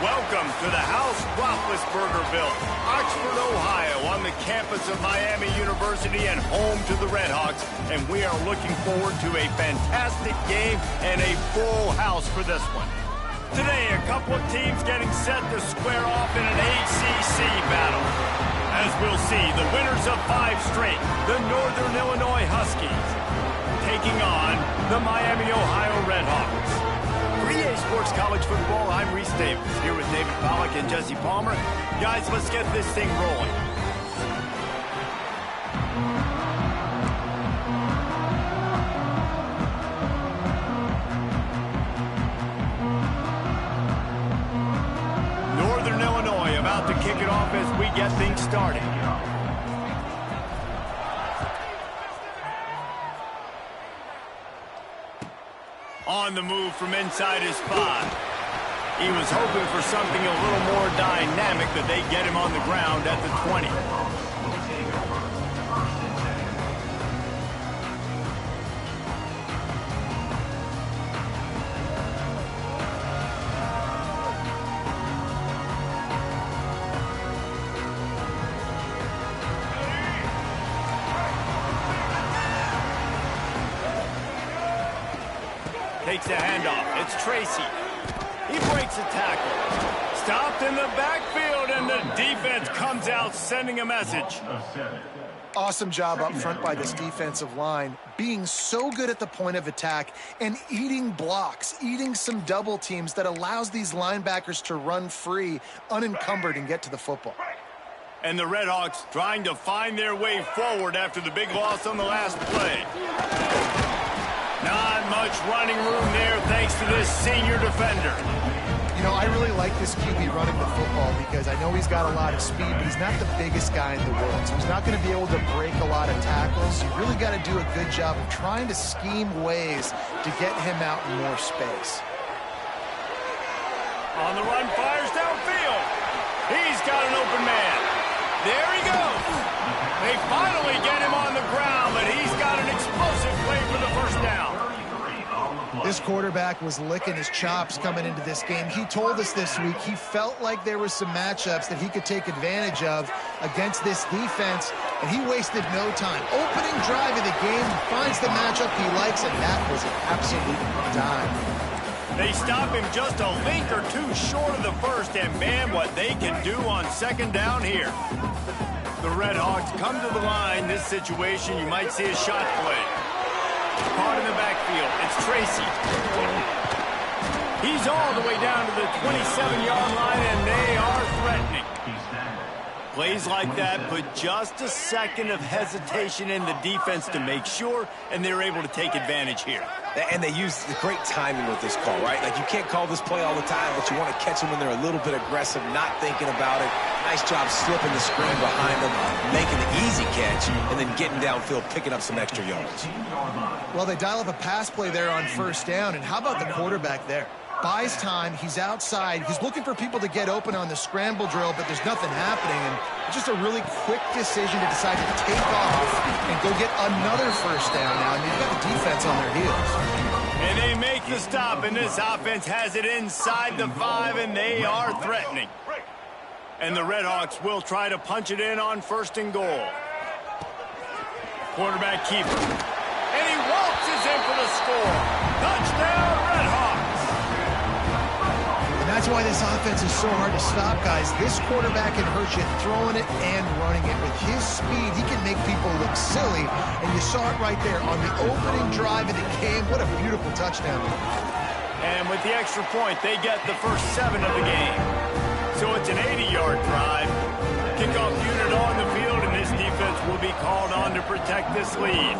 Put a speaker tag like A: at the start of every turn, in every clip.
A: Welcome to the house Roethlisberger-built, Oxford, Ohio, on the campus of Miami University and home to the Red Hogs. And we are looking forward to a fantastic game and a full house for this one. Today, a couple of teams getting set to square off in an ACC battle. As we'll see, the winners of 5 straight, the Northern Illinois Huskies, taking on the Miami, Ohio Red Hogs. For EA Sports College Football, I'm Reese Davis, here with David Pollack and Jesse Palmer. Guys, let's get this thing rolling. Northern Illinois about to kick it off as we get things started. On the move from inside his 5. He was hoping for something a little more dynamic, but they get him on the ground at the 20. Takes a handoff. It's Tracy. He breaks a tackle. Stopped in the backfield, and the defense comes out sending a message.
B: Awesome job up front by this defensive line, being so good at the point of attack and eating blocks, eating some double teams that allows these linebackers to run free, unencumbered, and get to the football.
A: And the Red Hawks trying to find their way forward after the big loss on the last play. Not much running room there thanks to this senior defender.
B: You know, I really like this QB running the football because I know he's got a lot of speed, but he's not the biggest guy in the world. So he's not going to be able to break a lot of tackles. You really got to do a good job of trying to scheme ways to get him out in more space.
A: On the run, fires downfield. He's got an open man. There he goes. They finally get him on the ground, but he's got an explosive play for the first down.
B: This quarterback was licking his chops coming into this game. He told us this week he felt like there were some matchups that he could take advantage of against this defense, and he wasted no time. Opening drive of the game, finds the matchup he likes, and that was an absolute dime.
A: They stop him just a link or two short of the first, and man, what they can do on second down here. The Red Hawks come to the line. This situation, you might see a shot play. Caught in the backfield. It's Tracy. He's all the way down to the 27-yard line, and they are threatening. Plays like that put just a second of hesitation in the defense to make sure, and they're able to take advantage here.
C: And they use the great timing with this call, right? Like, you can't call this play all the time, but you want to catch them when they're a little bit aggressive, not thinking about it. Nice job slipping the screen behind them, making the easy catch, and then getting downfield, picking up some extra yards.
B: Well, they dial up a pass play there on first down, and how about the quarterback there? Buys time, he's outside, he's looking for people to get open on the scramble drill, but there's nothing happening, and it's just a really quick decision to decide to take off and go get another first down now, and you've got the defense on their heels.
A: And they make the stop, and this offense has it inside the 5, and they are threatening. And the Red Hawks will try to punch it in on first and goal. Quarterback keeper. And he waltzes in for the score. Touchdown, Red Hawks.
B: And that's why this offense is so hard to stop, guys. This quarterback can hurt you throwing it and running it. With his speed, he can make people look silly. And you saw it right there on the opening drive of the game. What a beautiful touchdown.
A: And with the extra point, they get the first 7 of the game. So it's an 80-yard drive. Kickoff unit on the field, and this defense will be called on to protect this lead.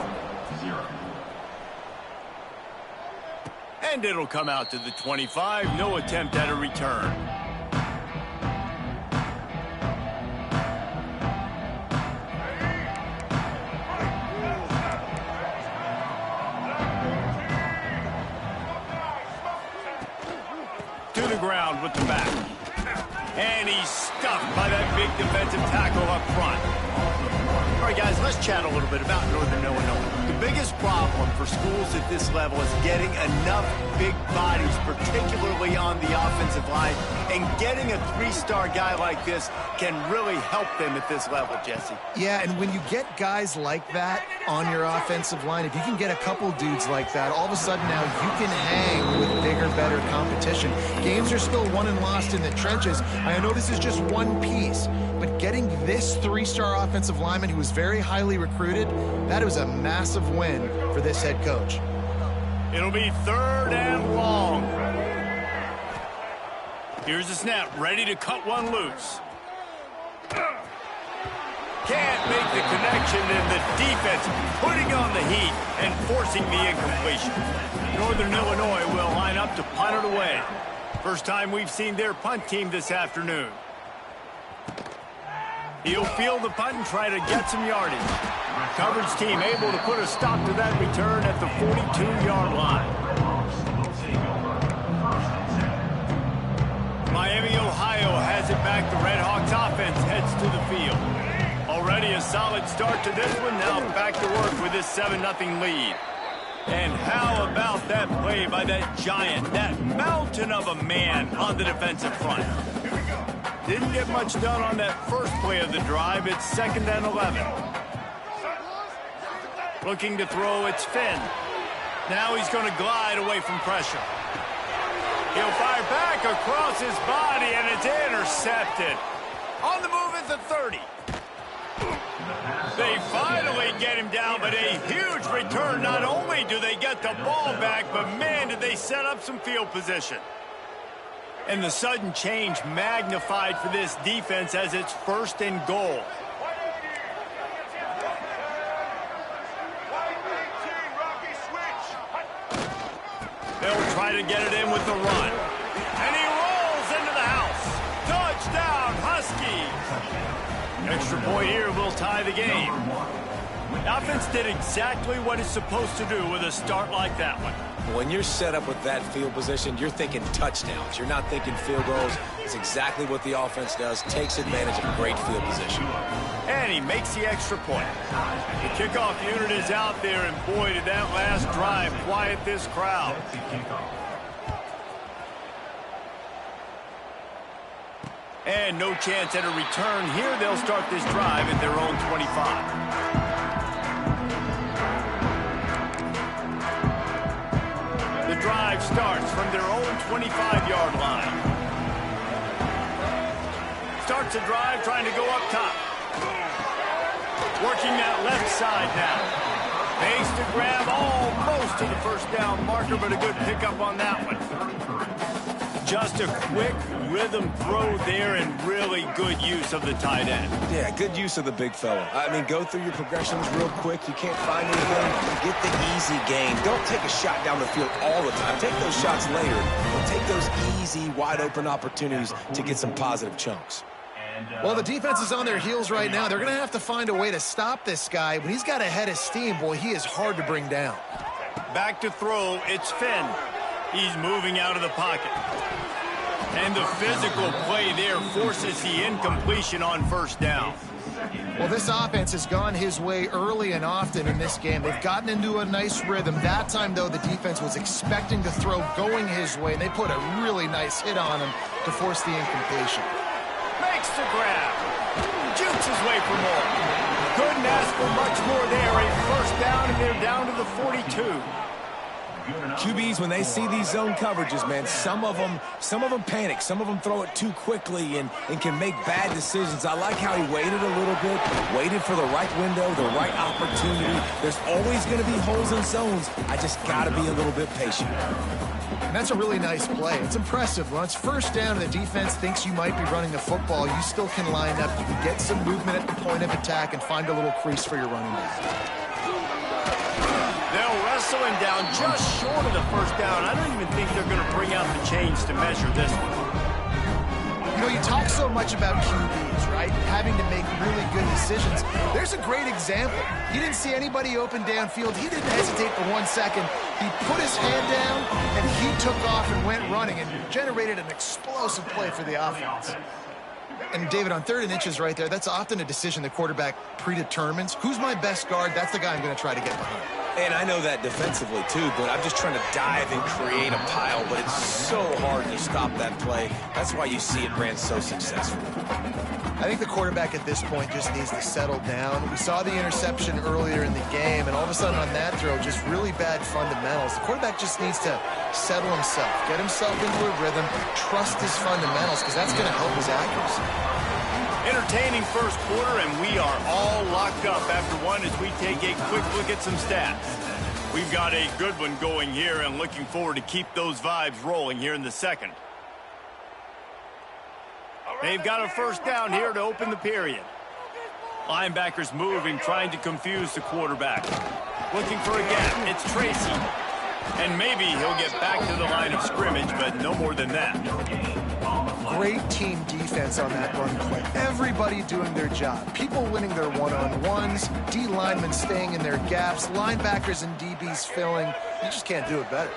A: And it'll come out to the 25. No attempt at a return. To the ground with the back. And he's stuffed by that big defensive tackle up front. All right, guys, let's chat a little bit about Northern Illinois. The biggest problem for schools at this level is getting enough big bodies, particularly on the offensive line, And getting a 3-star guy like this can really help them at this level, Jesse.
B: Yeah, and when you get guys like that on your offensive line, if you can get a couple dudes like that, all of a sudden now you can hang with bigger, better competition. Games are still won and lost in the trenches. I know this is just one piece, but getting this 3-star offensive lineman who was very highly recruited, that was a massive win for this head coach.
A: It'll be 3rd and long. Here's the snap, ready to cut one loose. Can't make the connection, and the defense putting on the heat and forcing the incompletion. Northern Illinois will line up to punt it away. First time we've seen their punt team this afternoon. He'll field the punt and try to get some yardage. Coverage team able to put a stop to that return at the 42-yard line. Miami, Ohio has it back. The Red Hawks offense heads to the field. Already a solid start to this one. Now back to work with this 7-0 lead. And how about that play by that giant, that mountain of a man on the defensive front? Didn't get much done on that first play of the drive. It's 2nd and 11. Looking to throw, it's Finn. Now he's going to glide away from pressure. He'll fire back across his body, and it's intercepted. On the move at the 30. They finally get him down, but a huge return. Not only do they get the ball back, but man, did they set up some field position. And the sudden change magnified for this defense as it's 1st and goal. They'll try to get it in with the run. And he rolls into the house. Touchdown, Huskies. Extra point here will tie the game. The offense did exactly what it's supposed to do with a start like that one.
C: When you're set up with that field position, you're thinking touchdowns. You're not thinking field goals. It's exactly what the offense does. Takes advantage of great field position.
A: And he makes the extra point. The kickoff unit is out there, and boy, did that last drive quiet this crowd. And no chance at a return here. They'll start this drive at their own 25. The drive starts from their own 25-yard line. Starts a drive trying to go up top. Working that left side now. Makes the grab almost to the 1st down marker, but a good pickup on that one. Just a quick rhythm throw there and really good use of the tight end.
C: Yeah, good use of the big fella. I mean, go through your progressions real quick. You can't find anything. Get the easy gain. Don't take a shot down the field all the time. Take those shots later. But take those easy, wide-open opportunities to get some positive chunks.
B: Well, the defense is on their heels right now. They're going to have to find a way to stop this guy. When he's got a head of steam, boy, he is hard to bring down.
A: Back to throw, it's Finn. He's moving out of the pocket. And the physical play there forces the incompletion on 1st down.
B: Well, this offense has gone his way early and often in this game. They've gotten into a nice rhythm. That time, though, the defense was expecting the throw going his way, and they put a really nice hit on him to force the incompletion.
A: Makes the grab. Jukes his way for more. Couldn't ask for much more there. A 1st down, and they're down to the 42.
C: QBs, when they see these zone coverages, man, some of them panic. Some of them throw it too quickly and can make bad decisions. I like how he waited a little bit, waited for the right window, the right opportunity. There's always going to be holes in zones. I just got to be a little bit patient.
B: And that's a really nice play. It's impressive. When it's 1st down and the defense thinks you might be running the football, you still can line up. You can get some movement at the point of attack and find a little crease for your running back.
A: They'll wrestle him down just short of the 1st down. I don't even think they're going to bring out the chains to measure this one.
B: You know, you talk so much about QBs, right? Having to make really good decisions. There's a great example. He didn't see anybody open downfield. He didn't hesitate for 1 second. He put his hand down, and he took off and went running and generated an explosive play for the offense. And, David, on 3rd and inches right there, that's often a decision the quarterback predetermines. Who's my best guard? That's the guy I'm going to try to get behind.
C: And I know that defensively too, but I'm just trying to dive and create a pile, but it's so hard to stop that play. That's why you see it ran so successful.
B: I think the quarterback at this point just needs to settle down. We saw the interception earlier in the game, and all of a sudden on that throw, just really bad fundamentals. The quarterback just needs to settle himself, get himself into a rhythm, trust his fundamentals, because that's going to help his accuracy.
A: Entertaining first quarter, and we are all locked up after one as we take a quick look at some stats. We've got a good one going here and looking forward to keep those vibes rolling here in the second. They've got a first down here to open the period. Linebackers moving, trying to confuse the quarterback. Looking for a gap. It's Tracy. And maybe he'll get back to the line of scrimmage, but no more than that.
B: Great team defense on that run play. Everybody doing their job. People winning their one-on-ones, D linemen staying in their gaps, linebackers and DBs filling. You just can't do it better.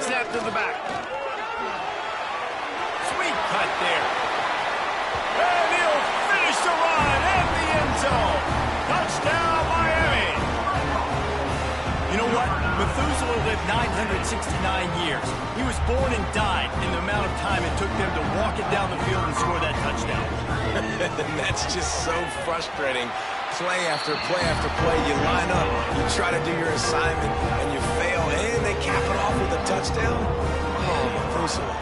A: Snap to the back. Sweet cut there. And he'll finish the run in the end zone. Touchdown, Miami. You know what? Methuselah lived 969 years. He was born and died in the amount of time it took them to walk it down the field and score that touchdown.
C: That's just so frustrating. Play after play after play, you line up, you try to do your assignment, and you fail, and they cap it off with a touchdown? Oh, Methuselah.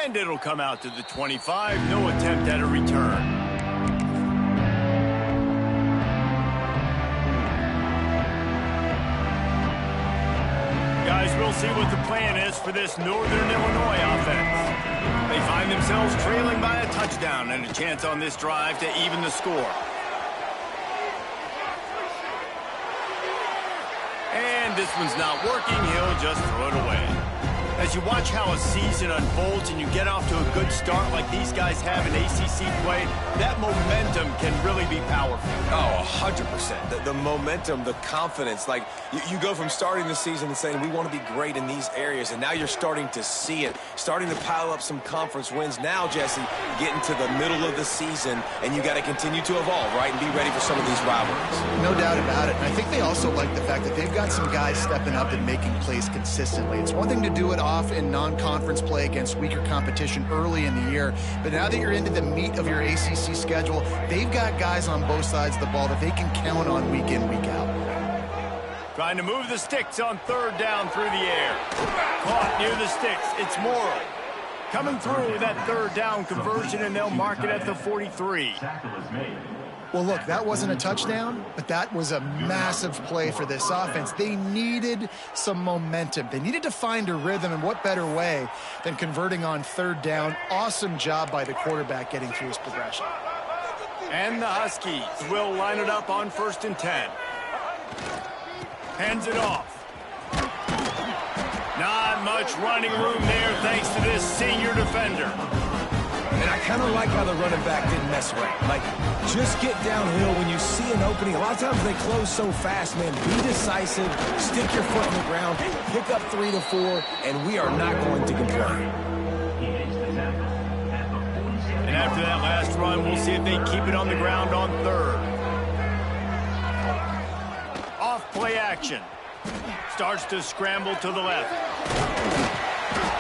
A: And it'll come out to the 25. No attempt at a return. Guys, we'll see what the plan is for this Northern Illinois offense. They find themselves trailing by a touchdown and a chance on this drive to even the score. And this one's not working. He'll just throw it away. As you watch how a season unfolds and you get off to a good start like these guys have in ACC play, that momentum can really be powerful.
C: Oh, 100%. The momentum, the confidence. Like, you go from starting the season and saying, we want to be great in these areas, and now you're starting to see it, starting to pile up some conference wins. Now, Jesse, getting to the middle of the season, and you got to continue to evolve, right, and be ready for some of these rivalries.
B: No doubt about it. And I think they also like the fact that they've got some guys stepping up and making plays consistently. It's one thing to do it off in non-conference play against weaker competition early in the year, but now that you're into the meat of your ACC schedule, they've got guys on both sides of the ball that they can count on week in, week out.
A: Trying to move the sticks on third down through the air. Caught near the sticks. It's Morrow. Coming through with that third down conversion, and they'll mark it at the 43.
B: Well, look, that wasn't a touchdown, but that was a massive play for this offense. They needed some momentum. They needed to find a rhythm, and what better way than converting on third down. Awesome job by the quarterback getting through his progression.
A: And the Huskies will line it up on 1st and 10. Hands it off. Not much running room there thanks to this senior defender.
C: And I kind of like how the running back didn't mess around. Like, just get downhill when you see an opening. A lot of times they close so fast, man. Be decisive, stick your foot in the ground, pick up 3 to 4, and we are not going to complain.
A: And after that last run, we'll see if they keep it on the ground on third. Off play action. Starts to scramble to the left.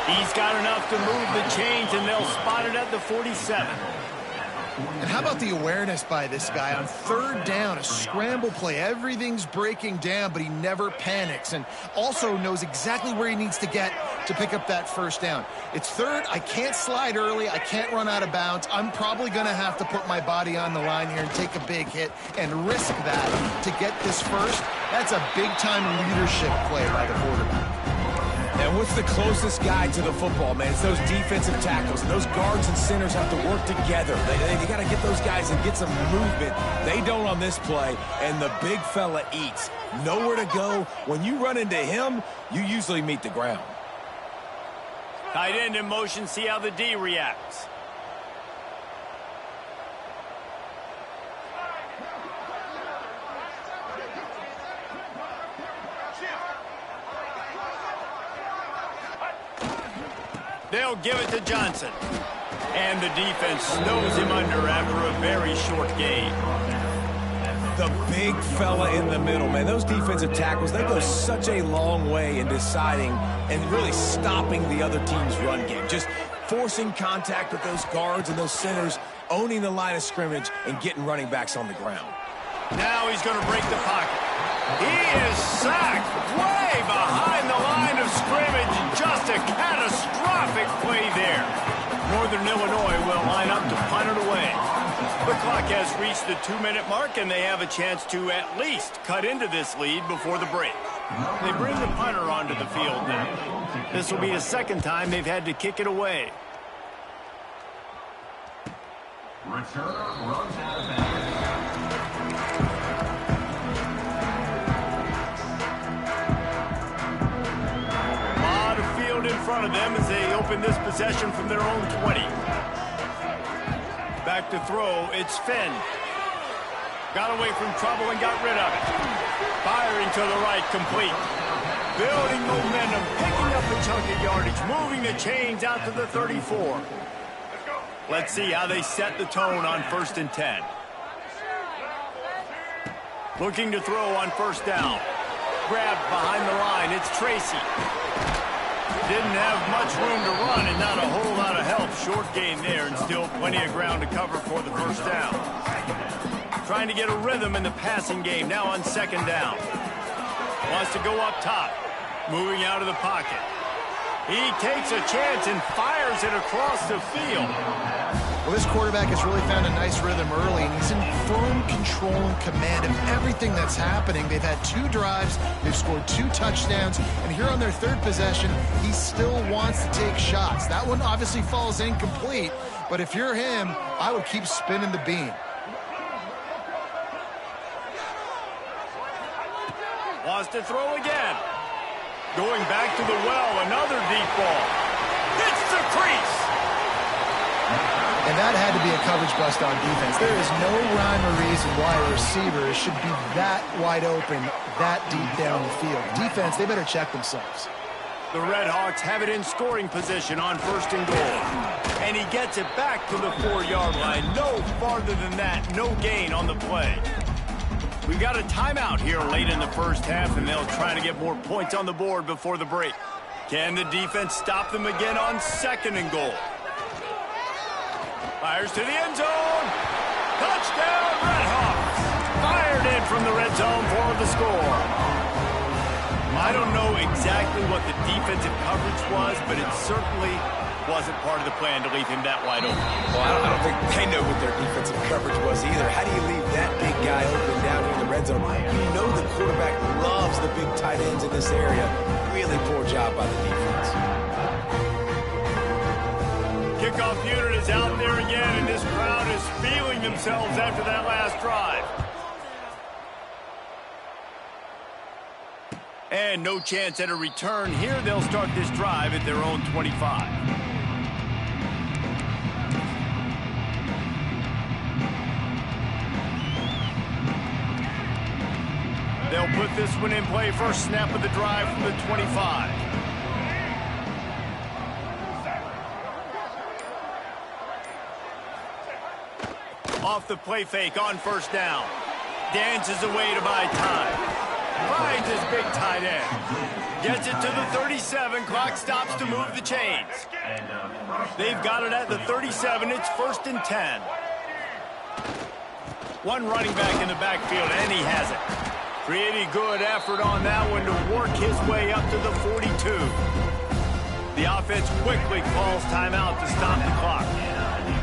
A: He's got enough to move the chains, and they'll spot it at the 47.
B: And how about the awareness by this guy on third down, a scramble play. Everything's breaking down, but he never panics, and also knows exactly where he needs to get to pick up that first down. It's third. I can't slide early. I can't run out of bounds. I'm probably going to have to put my body on the line here and take a big hit and risk that to get this first. That's a big-time leadership play by the quarterback.
C: And what's the closest guy to the football, man? It's those defensive tackles. And those guards and centers have to work together. They got to get those guys and get some movement. They don't on this play, and the big fella eats. Nowhere to go. When you run into him, you usually meet the ground.
A: Tight end in motion. See how the D reacts. They'll give it to Johnson. And the defense snows him under after a very short gain.
C: The big fella in the middle, man. Those defensive tackles, they go such a long way in deciding and really stopping the other team's run game. Just forcing contact with those guards and those centers, owning the line of scrimmage, and getting running backs on the ground.
A: Now he's going to break the pocket. He is sacked way behind the line of scrimmage. Just a catastrophic play there. Northern Illinois will line up to punt it away. The clock has reached the 2-minute mark, and they have a chance to at least cut into this lead before the break. They bring the punter onto the field now. This will be the second time they've had to kick it away.
D: Return runs out of bounds.
A: In front of them as they open this possession from their own 20. Back to throw, it's Finn. Got away from trouble and got rid of it. Firing to the right, complete. Building momentum, picking up a chunk of yardage, moving the chains out to the 34. Let's see how they set the tone on 1st and 10. Looking to throw on 1st down. Grabbed behind the line, it's Tracy. Didn't have much room to run and not a whole lot of help. Short gain there and still plenty of ground to cover for the 1st down. Trying to get a rhythm in the passing game now on 2nd down. Wants to go up top. Moving out of the pocket. He takes a chance and fires it across the field.
B: Well, this quarterback has really found a nice rhythm early, and he's in firm control and command of everything that's happening. They've had 2 drives, they've scored 2 touchdowns, and here on their 3rd possession, he still wants to take shots. That one obviously falls incomplete, but if you're him, I would keep spinning the beam.
A: Wants to throw again. Going back to the well, another deep ball. Hits the crease.
B: And that had to be a coverage bust on defense. There is no rhyme or reason why a receiver should be that wide open, that deep down the field. Defense, they better check themselves.
A: The Red Hawks have it in scoring position on 1st and goal. And he gets it back to the 4-yard line. No farther than that, no gain on the play. We've got a timeout here late in the 1st half, and they'll try to get more points on the board before the break. Can the defense stop them again on 2nd and goal? Fires to the end zone. Touchdown, Red Hawks. Fired in from the red zone for the score. I don't know exactly what the defensive coverage was, but it certainly wasn't part of the plan to leave him that wide open.
C: Well, I don't think they know what their defensive coverage was either. How do you leave that big guy open down here in the red zone? You know the quarterback loves the big tight ends in this area. Really poor job by the defense.
A: Kickoff unit is out there again, and this crowd is feeling themselves after that last drive. And no chance at a return here. They'll start this drive at their own 25. They'll put this one in play. First snap of the drive from the 25. Off the play fake on 1st down. Dances away to buy time. Finds his big tight end. Gets it to the 37. Clock stops to move the chains. They've got it at the 37. It's 1st and 10. One running back in the backfield, and he has it. Pretty good effort on that one to work his way up to the 42. The offense quickly calls timeout to stop the clock.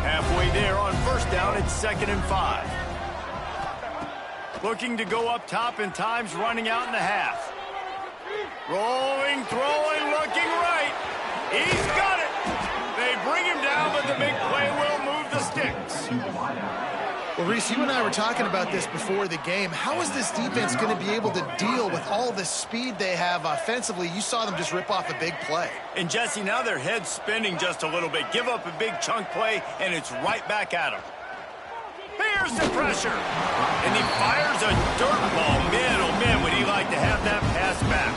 A: Halfway there on 1st down, it's 2nd and 5. Looking to go up top, and time's running out in the half. Rolling, throwing, looking right. He's got it. They bring him down, but the big play will move the sticks.
B: Well, Reese, you and I were talking about this before the game. How is this defense going to be able to deal with all the speed they have offensively? You saw them just rip off a big play.
A: And, Jesse, now their head's spinning just a little bit. Give up a big chunk play, and it's right back at them. Here's the pressure. And he fires a dirt ball. Man, oh, man, would he like to have that pass back.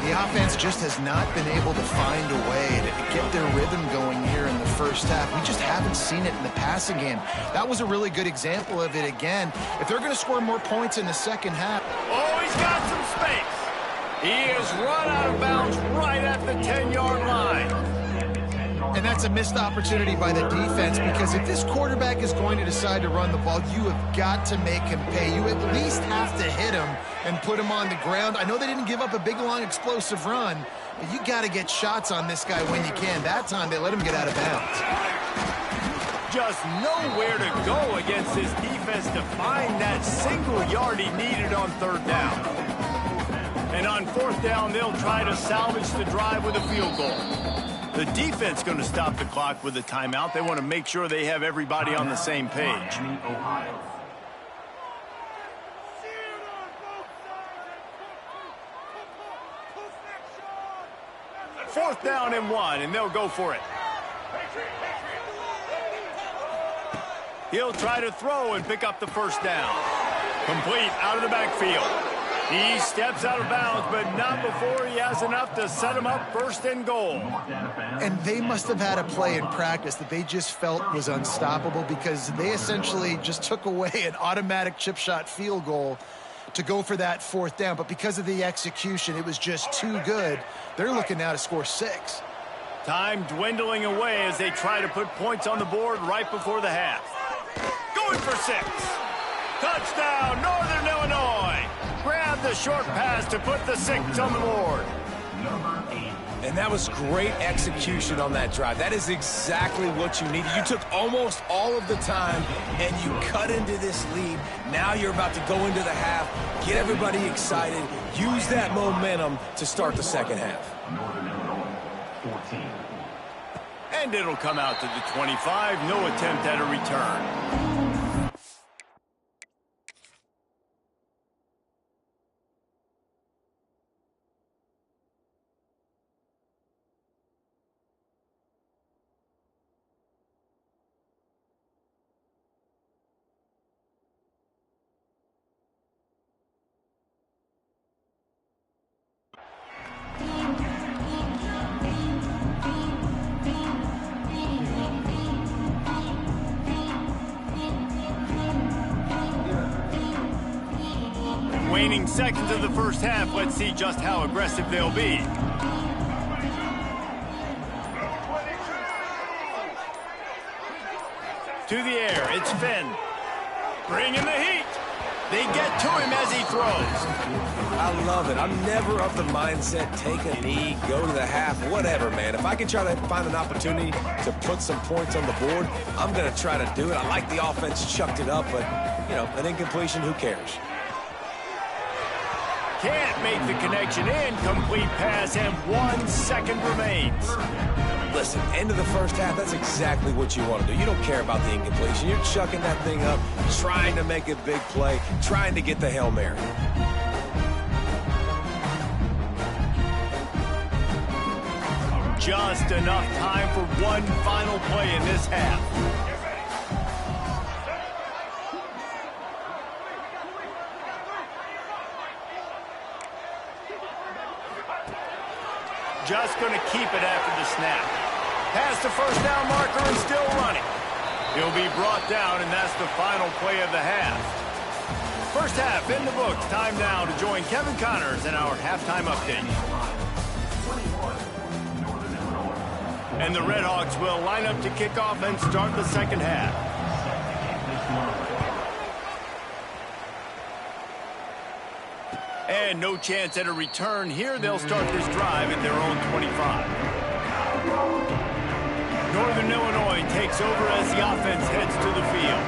B: The offense just has not been able to find a way to get their rhythm going here in the first half. We just haven't seen it in the passing game. That was a really good example of it again. If they're going to score more points in the second half.
A: Oh, he's got some space. He is run out of bounds right at the 10-yard line.
B: And that's a missed opportunity by the defense, because if this quarterback is going to decide to run the ball, you have got to make him pay. You at least have to hit him and put him on the ground. I know they didn't give up a big, long, explosive run, but you got to get shots on this guy when you can. That time they let him get out of bounds.
A: Just nowhere to go against this defense to find that single yard he needed on third down. And on fourth down, they'll try to salvage the drive with a field goal. The defense going to stop the clock with a timeout. They want to make sure they have everybody on the same page. Fourth down and 1, and they'll go for it. He'll try to throw and pick up the first down. Complete out of the backfield. He steps out of bounds, but not before he has enough to set him up first and goal.
B: And they must have had a play in practice that they just felt was unstoppable, because they essentially just took away an automatic chip shot field goal to go for that fourth down. But because of the execution, it was just too good. They're looking now to score 6.
A: Time dwindling away as they try to put points on the board right before the half. Going for 6. Touchdown, Northern Illinois. Grab the short pass to put the 6 on the board.
C: And that was great execution on that drive. That is exactly what you needed. You took almost all of the time, and you cut into this lead. Now you're about to go into the half, get everybody excited, use that momentum to start the second half.
D: Northern Illinois, 14.
A: And it'll come out to the 25. No attempt at a return. Waning seconds of the first half. Let's see just how aggressive they'll be. To the air, it's Finn. Bringing the heat. They get to him as he throws.
C: I love it. I'm never of the mindset, take a knee, go to the half, whatever, man. If I can try to find an opportunity to put some points on the board, I'm going to try to do it. I like the offense chucked it up, but, you know, an incompletion, who cares?
A: Can't make the connection. Incomplete pass, and 1 second remains.
C: Listen, end of the first half, that's exactly what you want to do. You don't care about the incompletion. You're chucking that thing up, trying to make a big play, trying to get the Hail Mary.
A: Just enough time for one final play in this half. Just going to keep it after the snap. Past the first down marker and still running. He'll be brought down, and that's the final play of the half. First half in the books. Time now to join Kevin Connors in our halftime update. And the Red Hogs will line up to kick off and start the second half. And no chance at a return here. They'll start this drive at their own 25. Northern Illinois takes over as the offense heads to the field.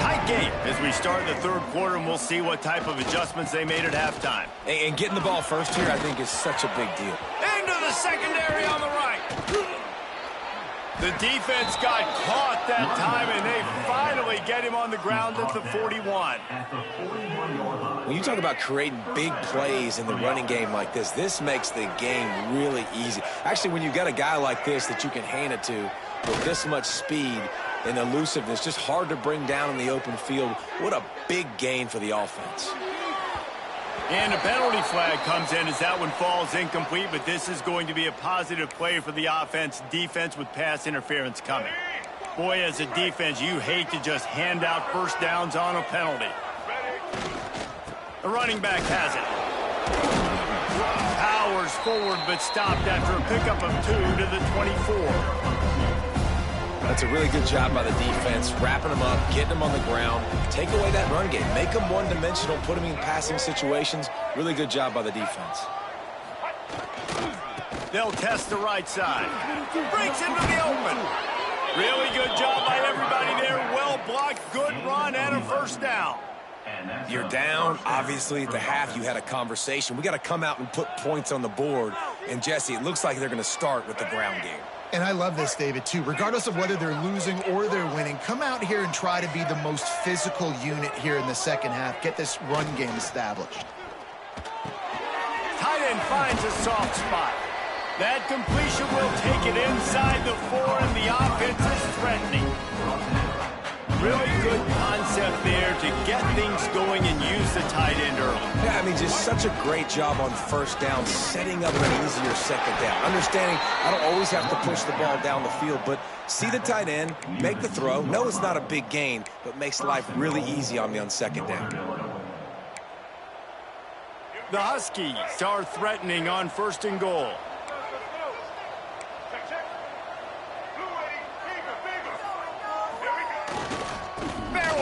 A: Tight game as we start the third quarter, and we'll see what type of adjustments they made at halftime.
C: And getting the ball first here, I think, is such a big deal.
A: Into the secondary on the right. The defense got caught that time, and they finally get him on the ground at the 41.
C: When you talk about creating big plays in the running game like this, this makes the game really easy. Actually, when you've got a guy like this that you can hand it to with this much speed and elusiveness, just hard to bring down in the open field, what a big gain for the offense.
A: And a penalty flag comes in as that one falls incomplete, but this is going to be a positive play for the offense. Defense with pass interference coming. Boy, as a defense, you hate to just hand out first downs on a penalty. The running back has it. Powers forward, but stopped after a pickup of 2 to the 24.
C: That's a really good job by the defense, wrapping them up, getting them on the ground, take away that run game, make them one-dimensional, put them in passing situations. Really good job by the defense.
A: They'll test the right side. Breaks into the open. Really good job by everybody there. Well blocked, good run, and a first down.
C: You're down. Obviously, at the half, you had a conversation. We got to come out and put points on the board. And, Jesse, it looks like they're going to start with the ground game.
B: And I love this, David, too. Regardless of whether they're losing or they're winning, come out here and try to be the most physical unit here in the second half. Get this run game established.
A: Tight end finds a soft spot. That completion will take it inside the 4, and the offense is threatening. Really good concept there to get things going and use the tight end early.
C: Yeah, I mean, just such a great job on first down, setting up an easier second down. Understanding I don't always have to push the ball down the field, but see the tight end, make the throw. No, it's not a big gain, but makes life really easy on me on second down.
A: The Huskies are threatening on 1st and goal.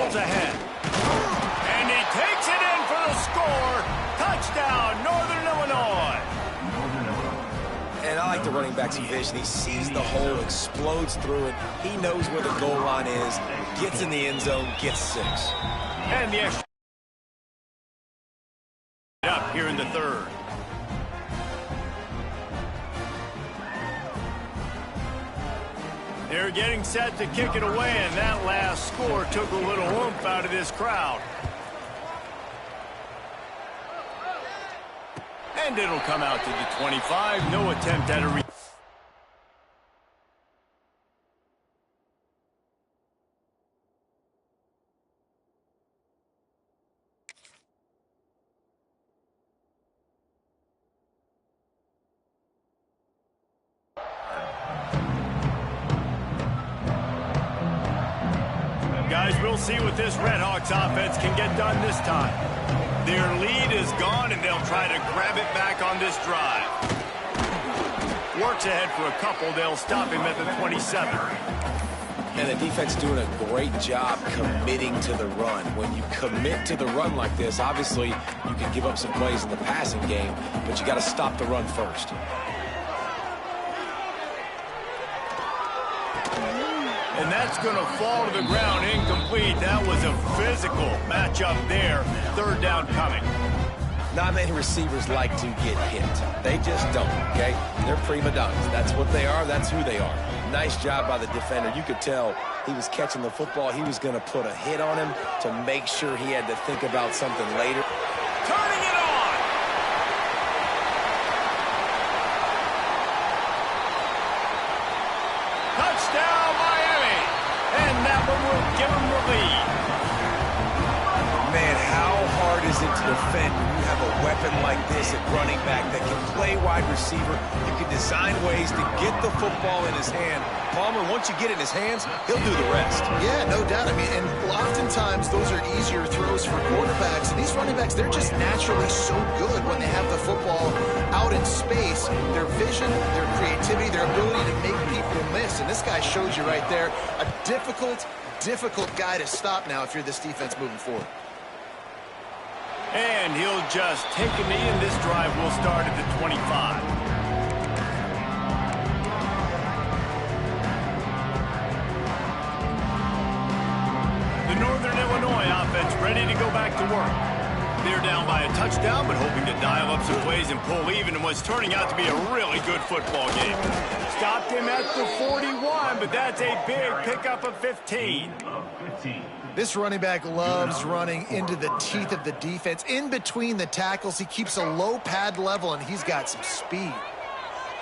A: Ahead. And he takes it in for the score. Touchdown, Northern Illinois.
C: And I like the running back's vision. He sees the hole, explodes through it. He knows where the goal line is, gets in the end zone, gets 6.
A: And the extra up here in the 3rd. They're getting set to kick it away, and that last score took a little oomph out of this crowd. And it'll come out to the 25. No attempt at a Guys, we'll see what this Red Hawks offense can get done this time. Their lead is gone, and they'll try to grab it back on this drive. Works ahead for a couple. They'll stop him at the 27.
C: And the defense doing a great job committing to the run. When you commit to the run like this, obviously you can give up some plays in the passing game, but you got to stop the run first.
A: And that's going to fall to the ground incomplete. That was a physical matchup there. 3rd down coming.
C: Not many receivers like to get hit. They just don't, okay? They're prima donnas. That's what they are. That's who they are. Nice job by the defender. You could tell he was catching the football. He was going to put a hit on him to make sure he had to think about something later.
A: Turning it on! Touchdown, Miami! And that one will give them the lead.
C: Man, how hard is it to defend when you have a weapon like this at running back that can play wide receiver? You can design ways to get the football in his hand. Palmer, once you get it in his hands, he'll do the rest.
B: Yeah, no doubt. I mean, and oftentimes those are easier throws for quarterbacks. And these running backs, they're just naturally so good when they have the football out in space. Their vision, their creativity, their ability to make people miss. And this guy shows you right there a difficult guy to stop now if you're this defense moving forward.
A: And he'll just take a knee, and this drive will start at the 25. The Northern Illinois offense ready to go back to work. They're down by a touchdown, but hoping to dial up some plays and pull even in what's turning out to be a really good football game. Stopped him at the 41, but that's a big pickup of 15.
B: This running back loves running into the teeth of the defense. In between the tackles, he keeps a low pad level, and he's got some speed.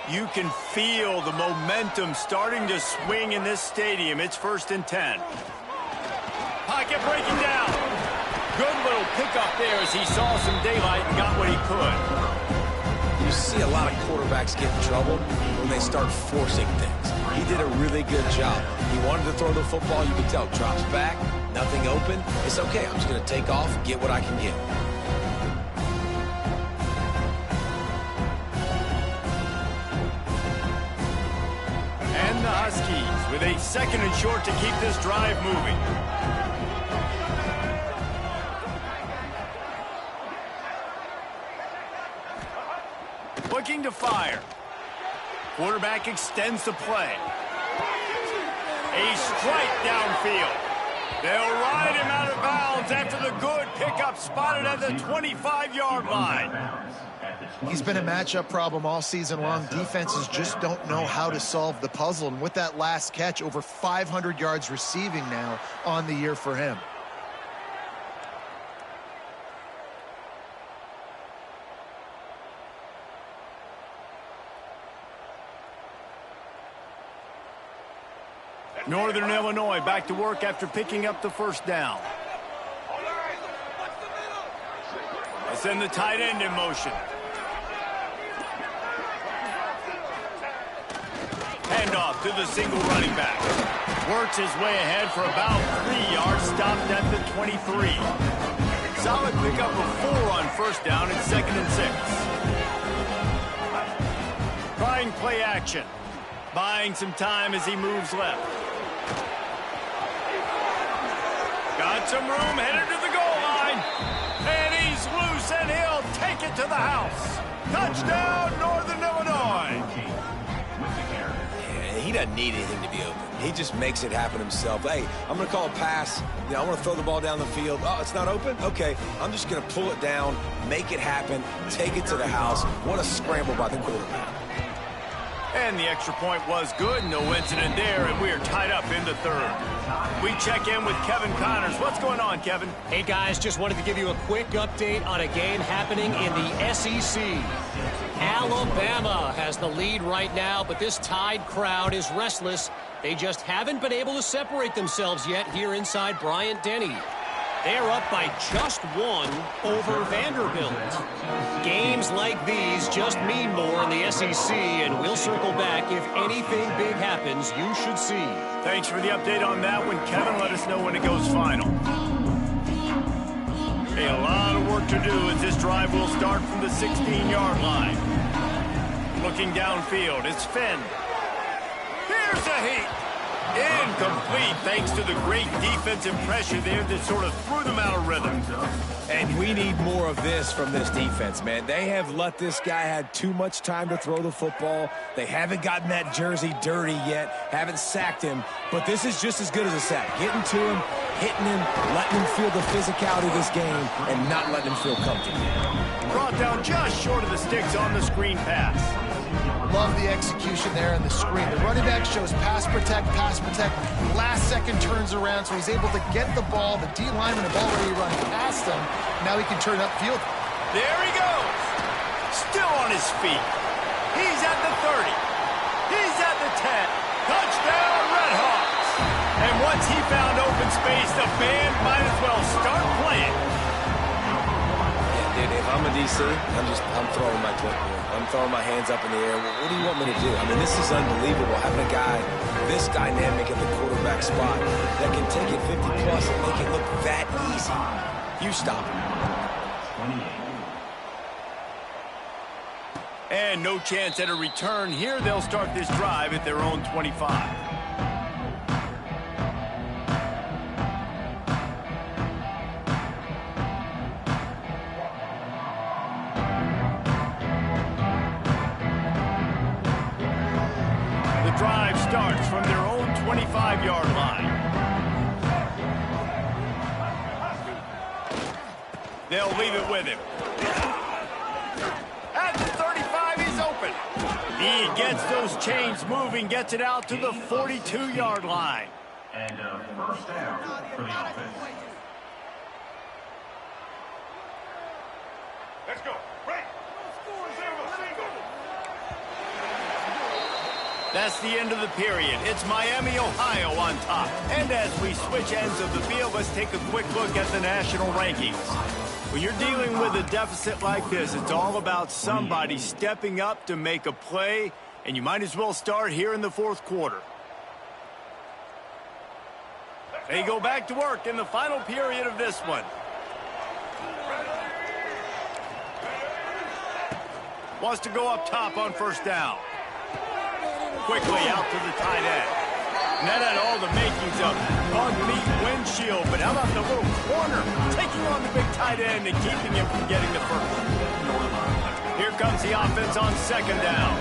A: You can feel the momentum starting to swing in this stadium. It's 1st and 10. Pocket breaking down. Good little pickup there as he saw some daylight and got what he could.
C: You see a lot of quarterbacks get in trouble when they start forcing things. He did a really good job. He wanted to throw the football. You can tell. Drops back, nothing open. It's okay. I'm just going to take off, get what I can get.
A: And the Huskies with a 2nd and short to keep this drive moving. Looking to fire. Quarterback extends the play. A strike downfield. They'll ride him out of bounds after the good pickup spotted at the 25-yard line.
B: He's been a matchup problem all season long. Defenses just don't know how to solve the puzzle. And with that last catch, over 500 yards receiving now on the year for him.
A: Northern Illinois back to work after picking up the first down. They send the tight end in motion. Handoff to the single running back. Works his way ahead for about 3 yards, stopped at the 23. Solid pickup of 4 on first down and 2nd and 6. Trying play action. Buying some time as he moves left. Got some room, headed to the goal line. And he's loose, and he'll take it to the house. Touchdown, Northern Illinois.
C: Yeah, he doesn't need anything to be open. He just makes it happen himself. Hey, I'm going to call a pass. I want to throw the ball down the field. Oh, it's not open? Okay, I'm just going to pull it down, make it happen, take it to the house. What a scramble by the quarterback.
A: And the extra point was good. No incident there, and we are tied up in the 3rd. We check in with Kevin Connors. What's going on, Kevin?
E: Hey, guys, just wanted to give you a quick update on a game happening in the SEC. Alabama has the lead right now, but this Tide crowd is restless. They just haven't been able to separate themselves yet here inside Bryant-Denny. They're up by just 1 over Vanderbilt. Games like these just mean more in the SEC, and we'll circle back. If anything big happens, you should see.
A: Thanks for the update on that one, Kevin. Let us know when it goes final. A lot of work to do as this drive will start from the 16-yard line. Looking downfield, it's Finn. Here's a heat. Incomplete, thanks to the great defensive pressure there that sort of threw them out of rhythm.
C: And we need more of this from this defense, man. They have let this guy have too much time to throw the football. They haven't gotten that jersey dirty yet, haven't sacked him. But this is just as good as a sack. Getting to him, hitting him, letting him feel the physicality of this game, and not letting him feel comfortable.
A: Brought down just short of the sticks on the screen pass.
B: Love the execution there in the screen. The running back shows pass protect, last second turns around, so he's able to get the ball. The D lineman have already run past him. Now he can turn upfield.
A: There he goes. Still on his feet. He's at the 30. He's at the 10. Touchdown, Red Hogs. And once he found open space, the band might as well start playing.
C: Dude, if I'm a DC, I'm throwing my clipboard. I'm throwing my hands up in the air. What do you want me to do? I mean, this is unbelievable. Having a guy this dynamic at the quarterback spot that can take it 50-plus and make it look that easy. You stop him.
A: And no chance at a return here. They'll start this drive at their own 25. Drive starts from their own 25-yard line. They'll leave it with him. At the 35, he's open. He gets those chains moving, gets it out to the 42-yard line.
D: And first down for the offense. Let's go. Right.
A: That's the end of the period. It's Miami, Ohio on top. And as we switch ends of the field, let's take a quick look at the national rankings. When you're dealing with a deficit like this, it's all about somebody stepping up to make a play, and you might as well start here in the fourth quarter. They go back to work in the final period of this one. Wants to go up top on first down. Quickly out to the tight end. And that had all the makings of bug meat windshield, but how about the little corner taking on the big tight end and keeping him from getting the first? Here comes the offense on second down.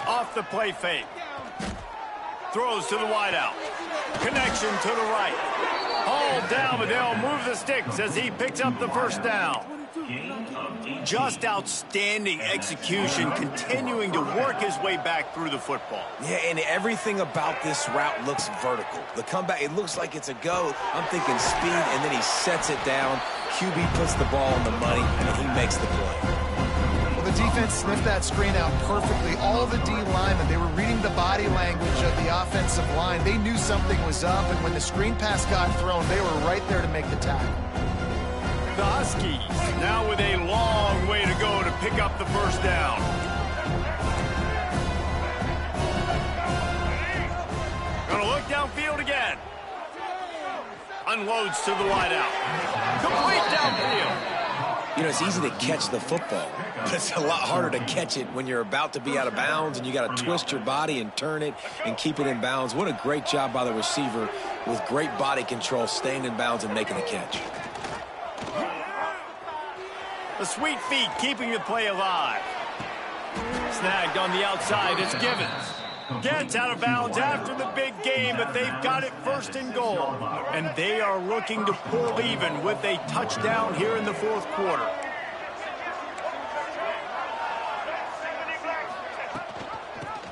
A: Off the play fake. Throws to the wideout. Connection to the right. Hauled down, but they'll move the sticks as he picks up the first down. Just outstanding execution, continuing to work his way back through the football.
C: Yeah, and everything about this route looks vertical. The comeback, it looks like it's a go. I'm thinking speed, and then he sets it down. QB puts the ball on the money, and he makes the play.
B: Well, the defense sniffed that screen out perfectly. All the D linemen, they were reading the body language of the offensive line. They knew something was up, and when the screen pass got thrown, they were right there to make the tackle.
A: The Huskies now with a long way to go to pick up the first down. Gonna look downfield again. Unloads to the wideout. Complete downfield.
C: You know, it's easy to catch the football, but it's a lot harder to catch it when you're about to be out of bounds and you got to twist your body and turn it and keep it in bounds. What a great job by the receiver with great body control, staying in bounds and making the catch.
A: The sweet feet keeping the play alive. Snagged on the outside, it's Givens. Gets out of bounds after the big game, but they've got it first and goal. And they are looking to pull even with a touchdown here in the fourth quarter.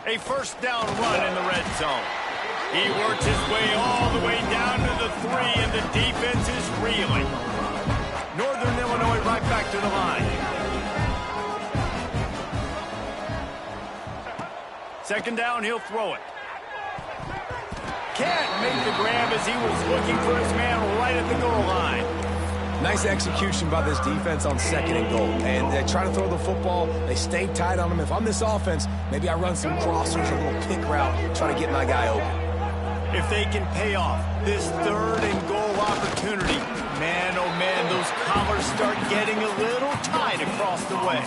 A: A first down run in the red zone. He works his way all the way down to the 3, and the defense is reeling. Northern Illinois right back to the line. Second down, he'll throw it. Can't make the grab as he was looking for his man right at the goal line.
C: Nice execution by this defense on second and goal. And they try to throw the football. They stay tight on him. If I'm this offense, maybe I run some crossers, a little pick route, try to get my guy open.
A: If they can pay off this third and goal opportunity, man, oh man, those collars start getting a little tight across the way.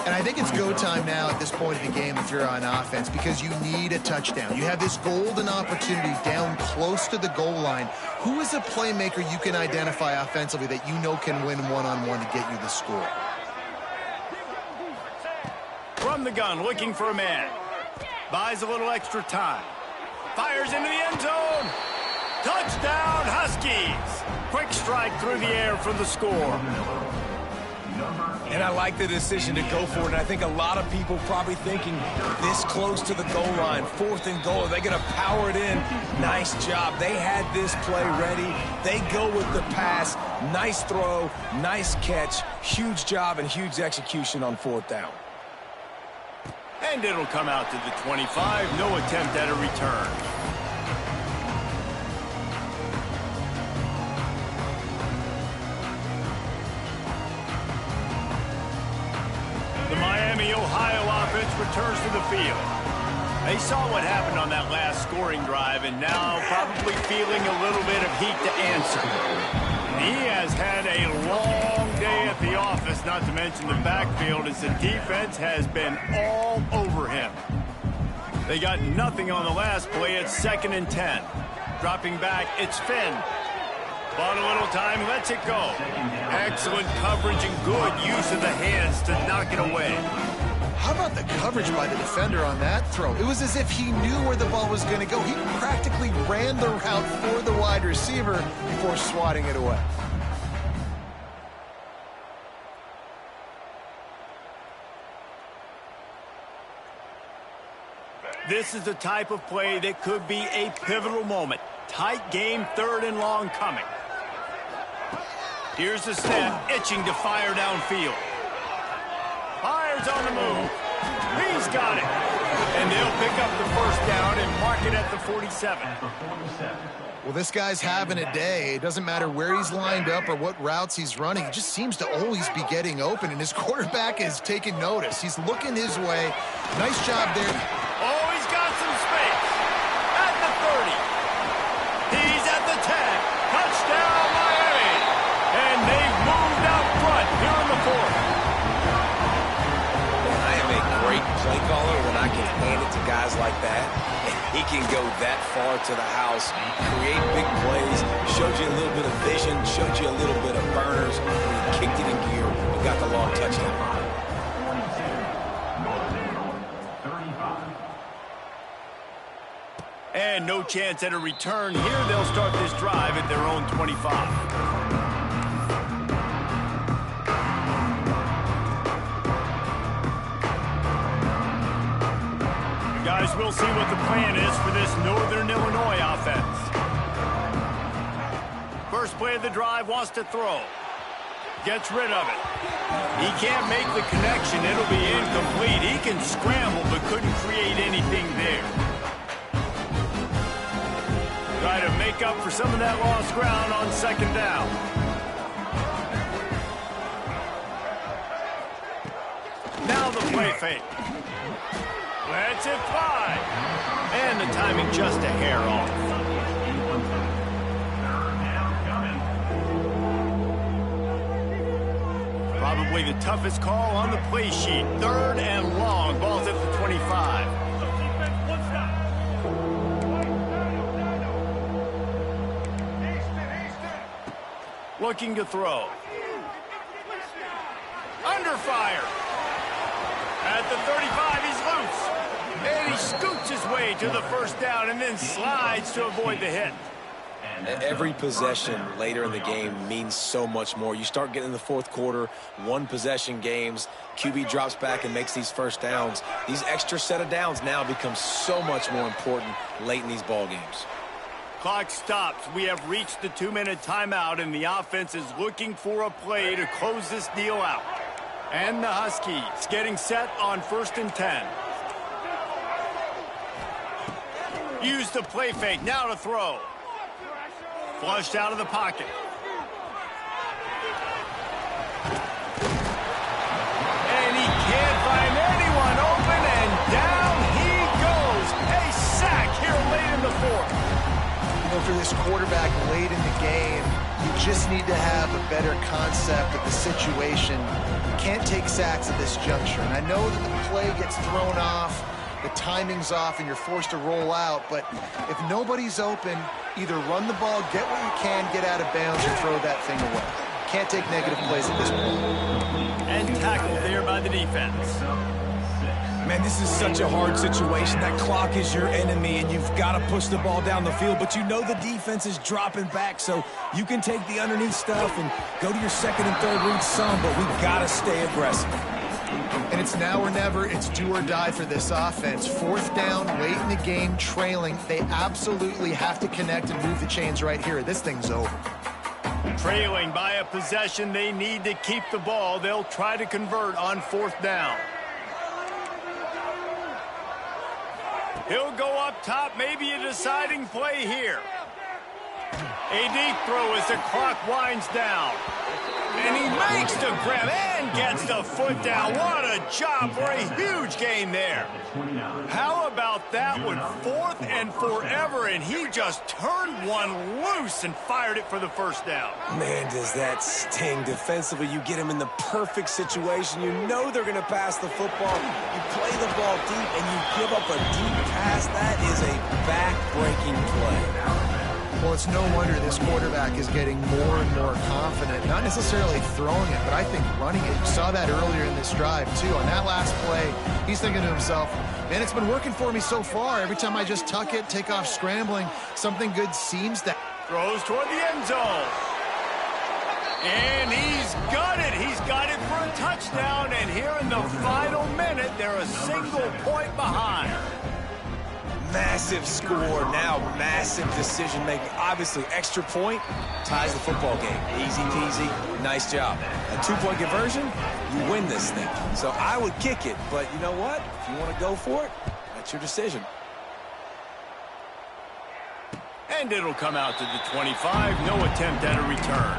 B: And I think it's go time now at this point of the game if you're on offense, because you need a touchdown. You have this golden opportunity down close to the goal line. Who is a playmaker you can identify offensively that you know can win one-on-one to get you the score?
A: From the gun, looking for a man. Buys a little extra time. Fires into the end zone. Touchdown, Huskies. Quick strike through the air for the score.
C: And I like the decision to go for it. And I think a lot of people probably thinking this close to the goal line, fourth and goal, are they going to power it in? Nice job. They had this play ready. They go with the pass. Nice throw, nice catch. Huge job and huge execution on fourth down.
A: And it'll come out to the 25. No attempt at a return. The Miami, Ohio offense returns to the field. They saw what happened on that last scoring drive and now probably feeling a little bit of heat to answer. He has had a long day at the office, not to mention the backfield, as the defense has been all over him. They got nothing on the last play. It's 2nd and 10. Dropping back, it's Finn. Bought a little time, lets it go. Excellent coverage and good use of the hands to knock it away.
B: How about the coverage by the defender on that throw? It was as if he knew where the ball was going to go. He practically ran the route for the wide receiver before swatting it away.
A: This is the type of play that could be a pivotal moment. Tight game, 3rd and long coming. Here's the snap, itching to fire downfield. Fires on the move. He's got it. And they'll pick up the first down and mark it at the 47.
B: Well, this guy's having a day. It doesn't matter where he's lined up or what routes he's running. He just seems to always be getting open, and his quarterback is taking notice. He's looking his way. Nice job there.
A: Oh, he's got some space. At the 30. He's at the 10. Touchdown, Miami. And they've moved out front here in the fourth.
C: I am a great play caller when I can hand it to guys like that. He can go that far to the house, create big plays, showed you a little bit of vision, showed you a little bit of burners. When he kicked it in gear, he got the long touchdown.
A: And no chance at a return here. They'll start this drive at their own 25. Guys, we'll see what the plan is for this Northern Illinois offense. First play of the drive, wants to throw. Gets rid of it. He can't make the connection. It'll be incomplete. He can scramble, but couldn't create anything there. Try to make up for some of that lost ground on second down. Now the play fake. Lets it fly. And the timing just a hair off. Probably the toughest call on the play sheet. Third and long. Ball's at the 25. Looking to throw. Under fire. At the 35, he's loose. And he scoots his way to the first down and then slides to avoid the hit.
C: Every possession later in the game means so much more. You start getting in the fourth quarter, one possession games, QB drops back and makes these first downs. These extra set of downs now become so much more important late in these ball games.
A: Clock stops. We have reached the 2-minute timeout, and the offense is looking for a play to close this deal out. And the Huskies getting set on 1st and 10. Use the play fake. Now to throw. Flushed out of the pocket. And he can't find anyone open, and down he goes. A sack here late in the fourth.
B: You know, for this quarterback late in the game, you just need to have a better concept of the situation. You can't take sacks at this juncture. And I know that the play gets thrown off, the timing's off, and you're forced to roll out. But if nobody's open, either run the ball, get what you can, get out of bounds, or throw that thing away. Can't take negative plays at this point.
A: And tackled there by the defense.
F: Man, this is such a hard situation. That clock is your enemy, and you've got to push the ball down the field. But you know the defense is dropping back, so you can take the underneath stuff and go to your second and third read some, but we've got to stay aggressive.
B: And it's now or never. It's do or die for this offense. Fourth down, late in the game, trailing. They absolutely have to connect and move the chains right here. This thing's over.
A: Trailing by a possession, they need to keep the ball. They'll try to convert on 4th down. He'll go up top, maybe a deciding play here. A deep throw as the clock winds down. And he makes the grab and gets the foot down. What a job for a huge gain there. How about that one? 4th and forever, and he just turned one loose and fired it for the first down.
C: Man, does that sting. Defensively, you get him in the perfect situation. You know they're going to pass the football. You play the ball deep, and you give up a deep pass. That is a back-breaking play.
B: Well, it's no wonder this quarterback is getting more and more confident, not necessarily throwing it, but I think running it. You saw that earlier in this drive, too. On that last play, he's thinking to himself, man, it's been working for me so far. Every time I just tuck it, take off scrambling, something good seems to...
A: Throws toward the end zone. And he's got it. He's got it for a touchdown. And here in the final minute, they're a single point behind.
C: Massive score, now massive decision-making. Obviously, extra point ties the football game. Easy peasy, nice job. A two-point conversion, you win this thing. So I would kick it, but you know what? If you want to go for it, that's your decision.
A: And it'll come out to the 25. No attempt at a return.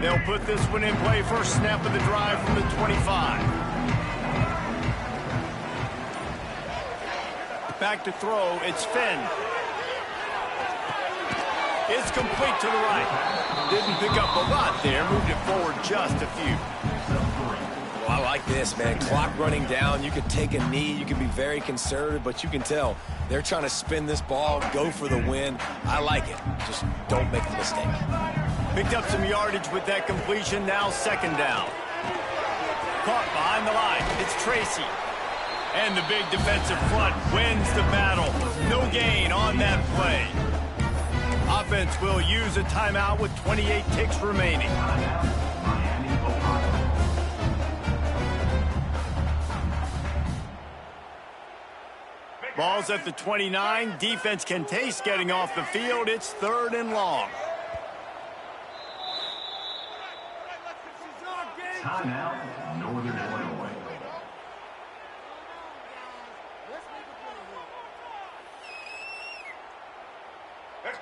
A: They'll put this one in play. First snap of the drive from the 25. Back to throw. It's Finn. It's complete to the right. Didn't pick up a lot there. Moved it forward just a few.
C: Well, I like this, man. Clock running down. You could take a knee. You can be very conservative, but you can tell they're trying to spin this ball, go for the win. I like it. Just don't make the mistake.
A: Picked up some yardage with that completion. Now second down. Caught behind the line. It's Tracy. And the big defensive front wins the battle. No gain on that play. Offense will use a timeout with 28 ticks remaining. Ball's at the 29. Defense can taste getting off the field. It's third and long.
D: Timeout, Northern Illinois.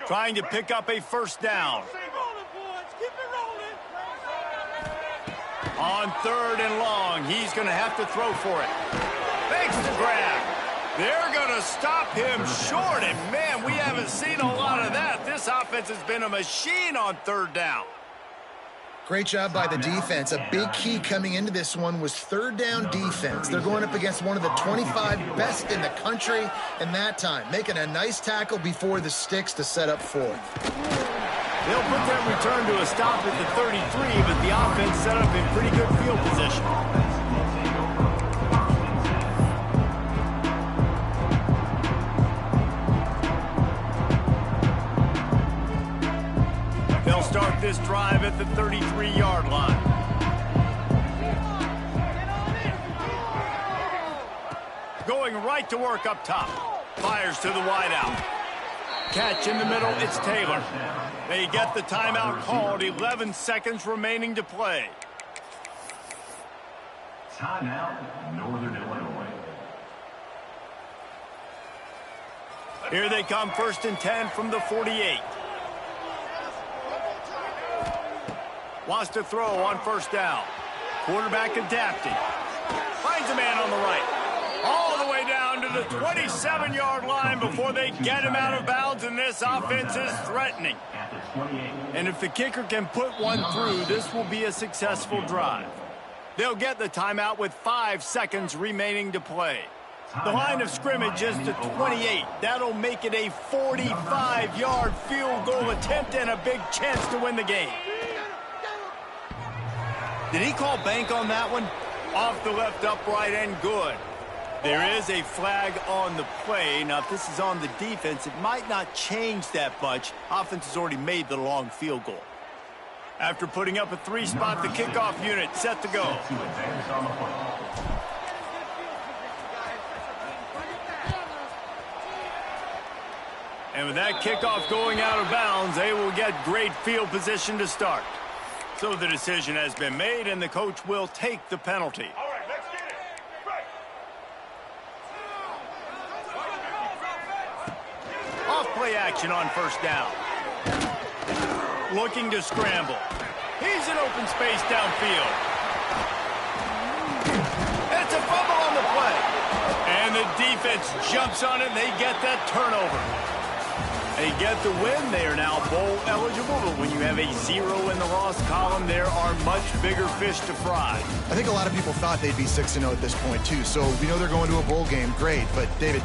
A: Trying to pick up a first down. On third and long, he's going to have to throw for it. Makes the grab. They're going to stop him short, and man, we haven't seen a lot of that. This offense has been a machine on third down.
B: Great job by the defense. A big key coming into this one was third down defense. They're going up against one of the 25 best in the country in that time, making a nice tackle before the sticks to set up fourth.
A: They'll put that return to a stop at the 33, but the offense set up in pretty good field position. They'll start this drive at the 33-yard line. Going right to work up top. Fires to the wideout. Catch in the middle, it's Taylor. They get the timeout called. 11 seconds remaining to play.
D: Timeout, Northern Illinois.
A: Here they come, first and 10 from the 48. Wants to throw on first down. Quarterback adapting. Finds a man on the right. All the way down to the 27-yard line before they get him out of bounds, and this offense is threatening. And if the kicker can put one through, this will be a successful drive. They'll get the timeout with 5 seconds remaining to play. The line of scrimmage is to 28. That'll make it a 45-yard field goal attempt and a big chance to win the game. Did he call bank on that one? Off the left upright and good. There is a flag on the play. Now, if this is on the defense, it might not change that much. Offense has already made the long field goal. After putting up a 3-spot, the kickoff unit set to go. And with that kickoff going out of bounds, they will get great field position to start. So the decision has been made, and the coach will take the penalty.
G: All right, let's get it. Right.
A: Off-play action on first down. Looking to scramble. He's in open space downfield. It's a fumble on the play. And the defense jumps on it, and they get that turnover. They get the win. They are now bowl eligible, but when you have a 0 in the loss column, there are much bigger fish to fry.
B: I think a lot of people thought they'd be 6-0 at this point, too. So we know they're going to a bowl game. Great. But, David,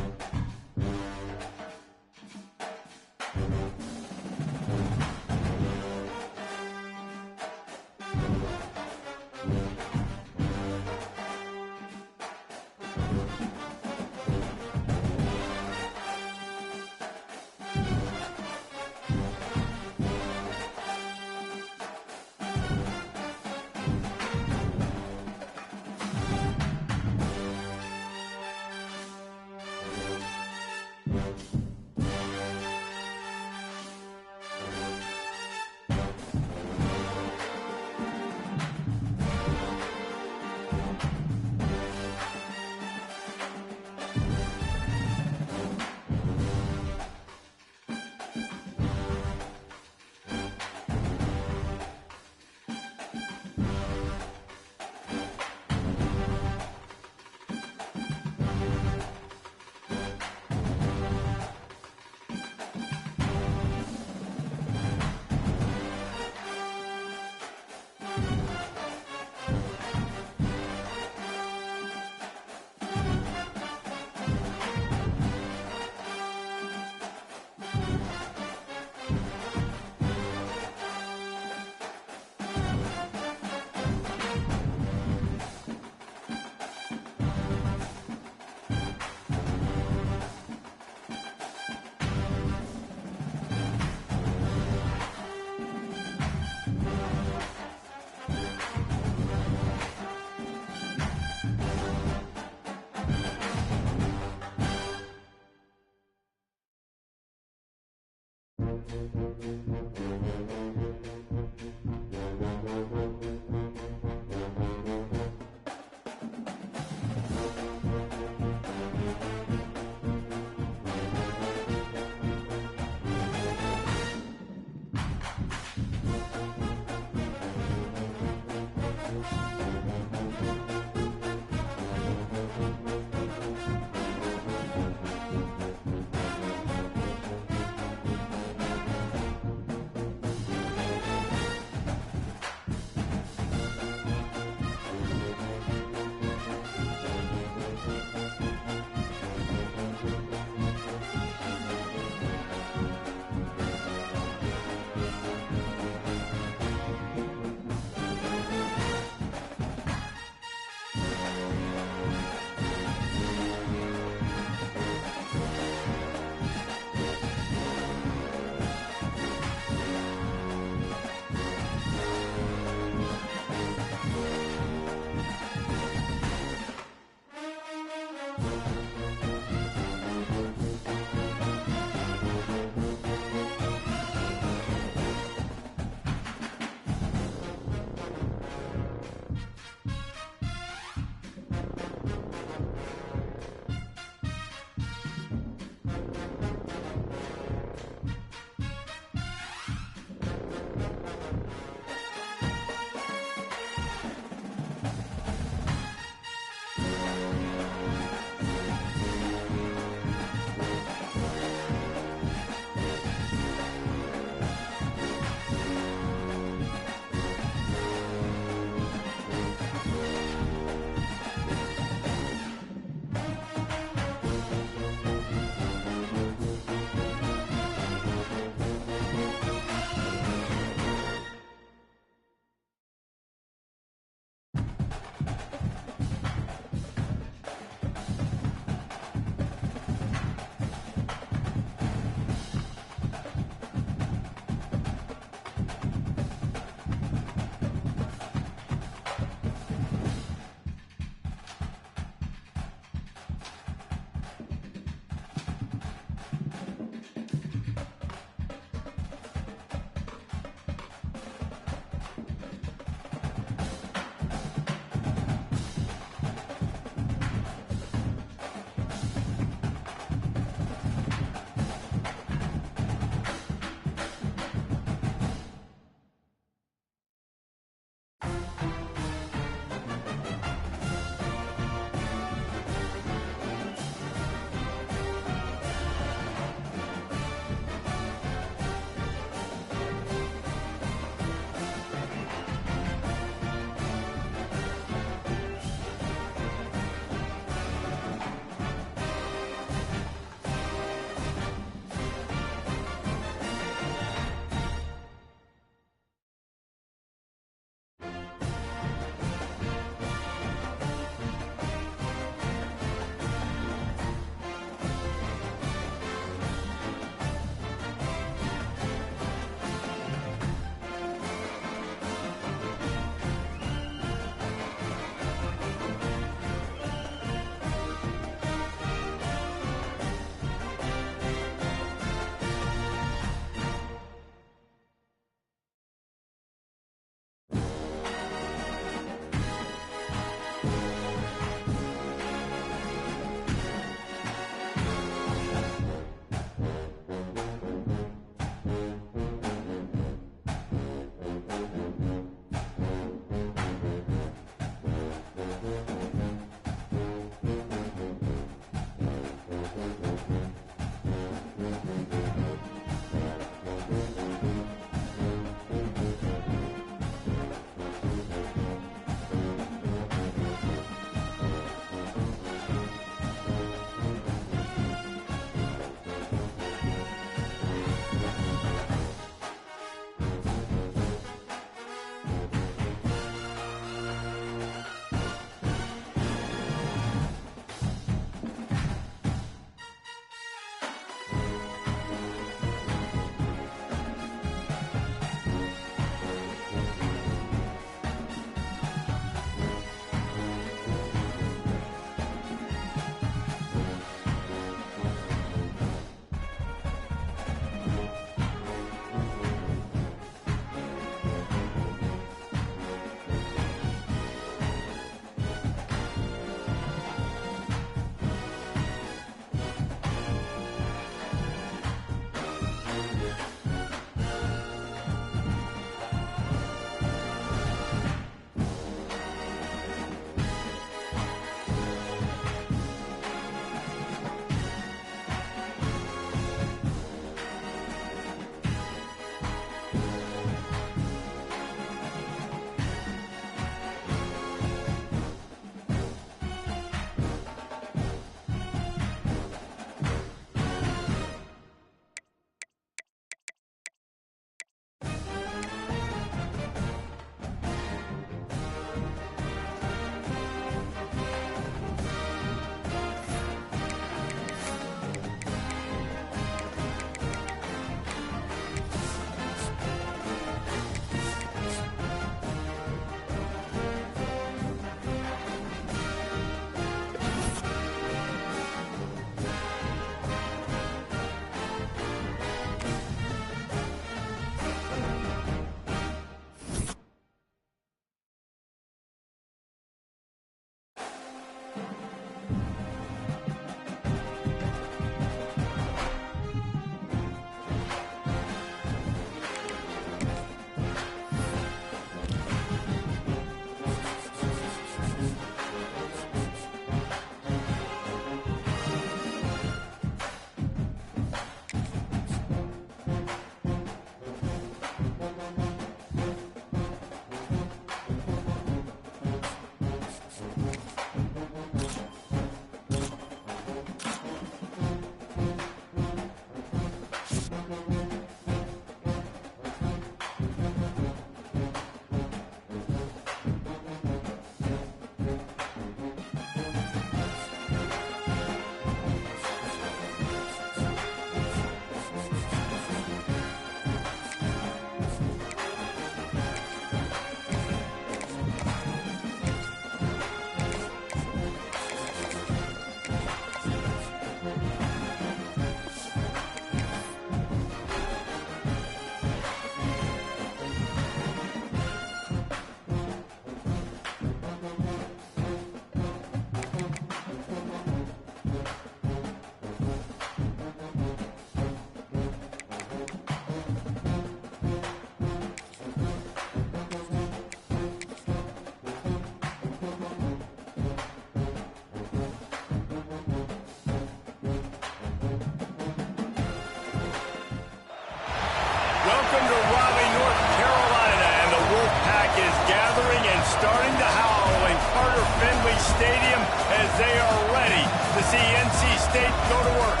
A: Welcome to Raleigh, North Carolina, and the Wolfpack is gathering and starting to howl in Carter Finley Stadium as they are ready to see NC State go to work.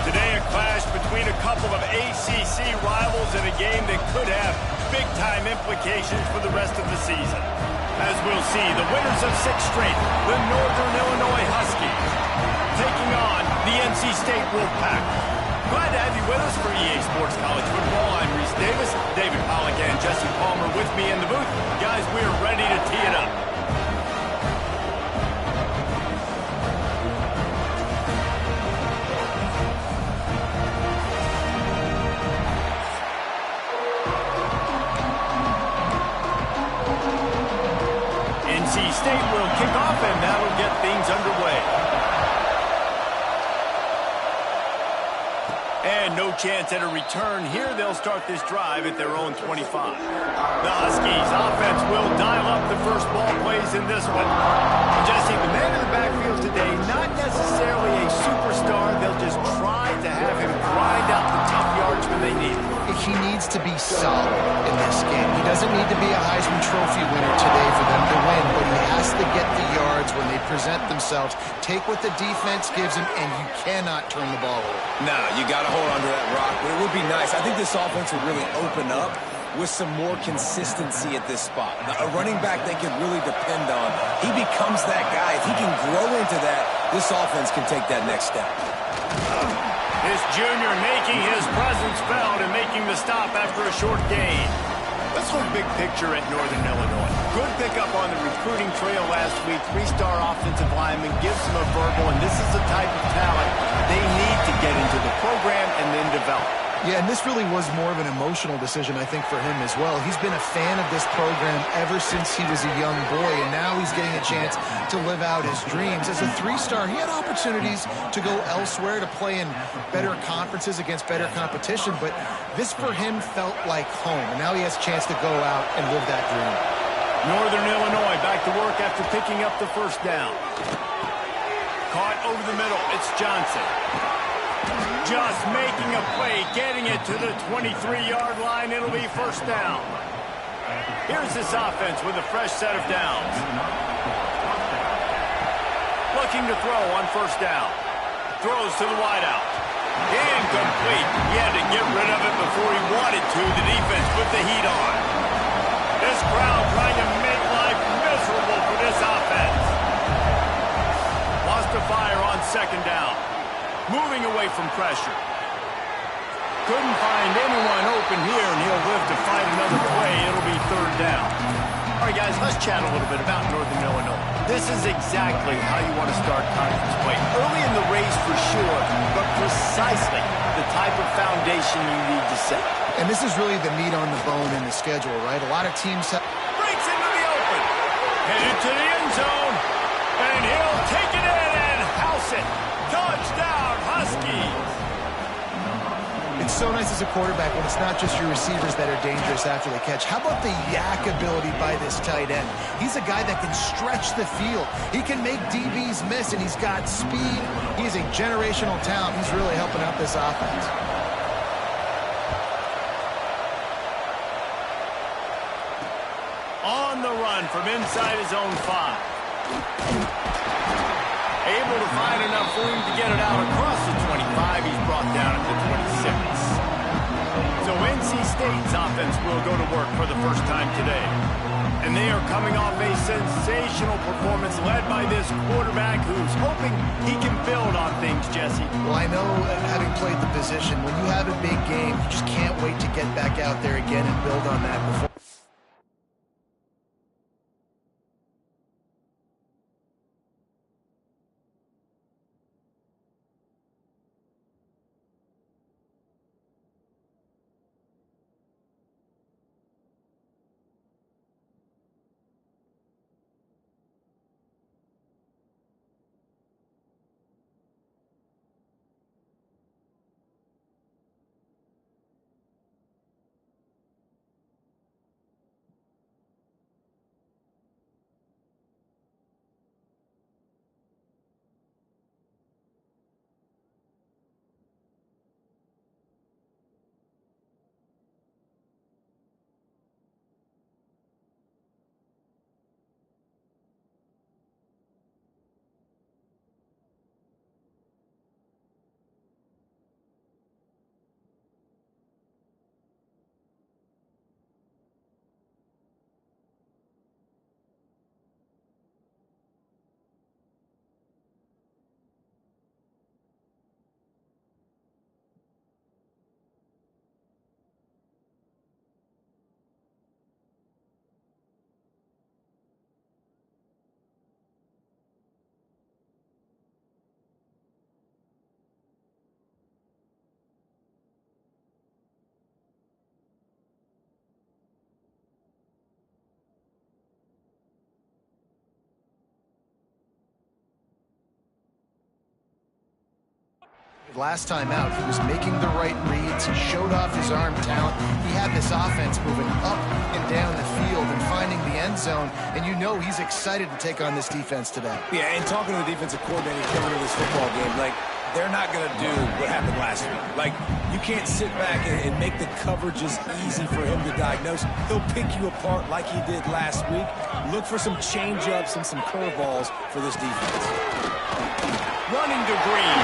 A: Today, a clash between a couple of ACC rivals in a game that could have big-time implications for the rest of the season. As we'll see, the winners of 6 straight, the Northern Illinois Huskies, taking on the NC State Wolfpack. Glad to have you with us for EA Sports College Football. I'm Reese Davis, David Pollack, and Jesse Palmer with me in the booth. Guys, we are ready to tee it up. NC State will kick off, and that'll get things underway. And no chance at a return here. They'll start this drive at their own 25. The Huskies offense will dial up the first ball plays in this one. Jesse, the man in the backfield today, not necessarily a superstar. They'll just try to have him grind out the tough yards when they need it.
B: He needs to be solid in this game. He doesn't need to be a Heisman Trophy winner today for them to win, but he has to get the yards when they present themselves. Take what the defense gives him, and you cannot turn the ball over.
C: No, you got to hold on to that rock, but it would be nice. I think this offense would really open up with some more consistency at this spot. A running back they can really depend on. He becomes that guy. If he can grow into that, this offense can take that next step.
A: This junior making his presence felt and making the stop after a short gain. Let's look big picture at Northern Illinois. Good pickup on the recruiting trail last week. 3-star offensive lineman gives them a verbal, and this is the type of talent they need to get into the program and then develop.
B: Yeah, and this really was more of an emotional decision, I think, for him as well. He's been a fan of this program ever since he was a young boy, and now he's getting a chance to live out his dreams. As a 3-star, he had opportunities to go elsewhere, to play in better conferences against better competition, but this for him felt like home, and now he has a chance to go out and live that dream.
A: Northern Illinois back to work after picking up the first down. Caught over the middle. It's Johnson. Just making a play, getting it to the 23-yard line. It'll be first down. Here's this offense with a fresh set of downs. Looking to throw on first down. Throws to the wideout. Incomplete. He had to get rid of it before he wanted to. The defense put the heat on. This crowd trying to make life miserable for this offense. Lost a fire on second down. Moving away from pressure. Couldn't find anyone open here, and he'll live to fight another play. It'll be third down. All right, guys, let's chat a little bit about Northern Illinois. This is exactly how you want to start conference play. Early in the race for sure, but precisely the type of foundation you need to set.
B: And this is really the meat on the bone in the schedule, right? A lot of teams have...
A: Breaks into the open. Headed to the end zone. And he'll take it in and house it. Touchdown, Huskies!
B: It's so nice as a quarterback when it's not just your receivers that are dangerous after the catch. How about the yak ability by this tight end? He's a guy that can stretch the field. He can make DBs miss, and he's got speed. He's a generational talent. He's really helping out this offense.
A: On the run from inside his own 5. Able to find enough room to get it out across the 25. He's brought down at the 26. So NC State's offense will go to work for the first time today. And they are coming off a sensational performance led by this quarterback who's hoping he can build on things, Jesse.
B: Well, I know, having played the position, when you have a big game, you just can't wait to get back out there again and build on that before. last time out, he was making the right reads. He showed off his arm talent. He had this offense moving up and down the field and finding the end zone, and you know he's excited to take on this defense today.
F: Yeah, and talking to the defensive coordinator coming to this football game, like, they're not going to do what happened last week. Like, you can't sit back and make the coverages easy for him to diagnose. He'll pick you apart like he did last week. Look for some change-ups and some curveballs for this defense.
A: Running to Green.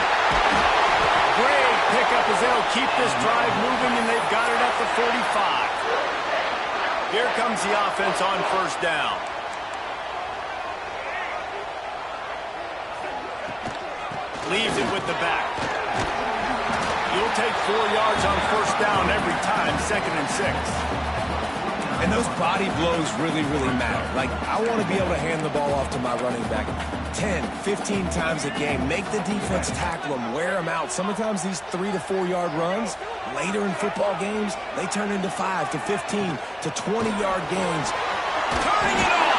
A: Great pickup as they'll keep this drive moving, and they've got it at the 45. Here comes the offense on first down. Leaves it with the back. You'll take 4 yards on first down every time, 2nd and 6.
F: And those body blows really, really matter. Like, I want to be able to hand the ball off to my running back 10, 15 times a game. Make the defense tackle them, wear them out. Sometimes these 3 to 4 yard runs, later in football games, they turn into 5 to 15 to 20-yard gains. Turning it on!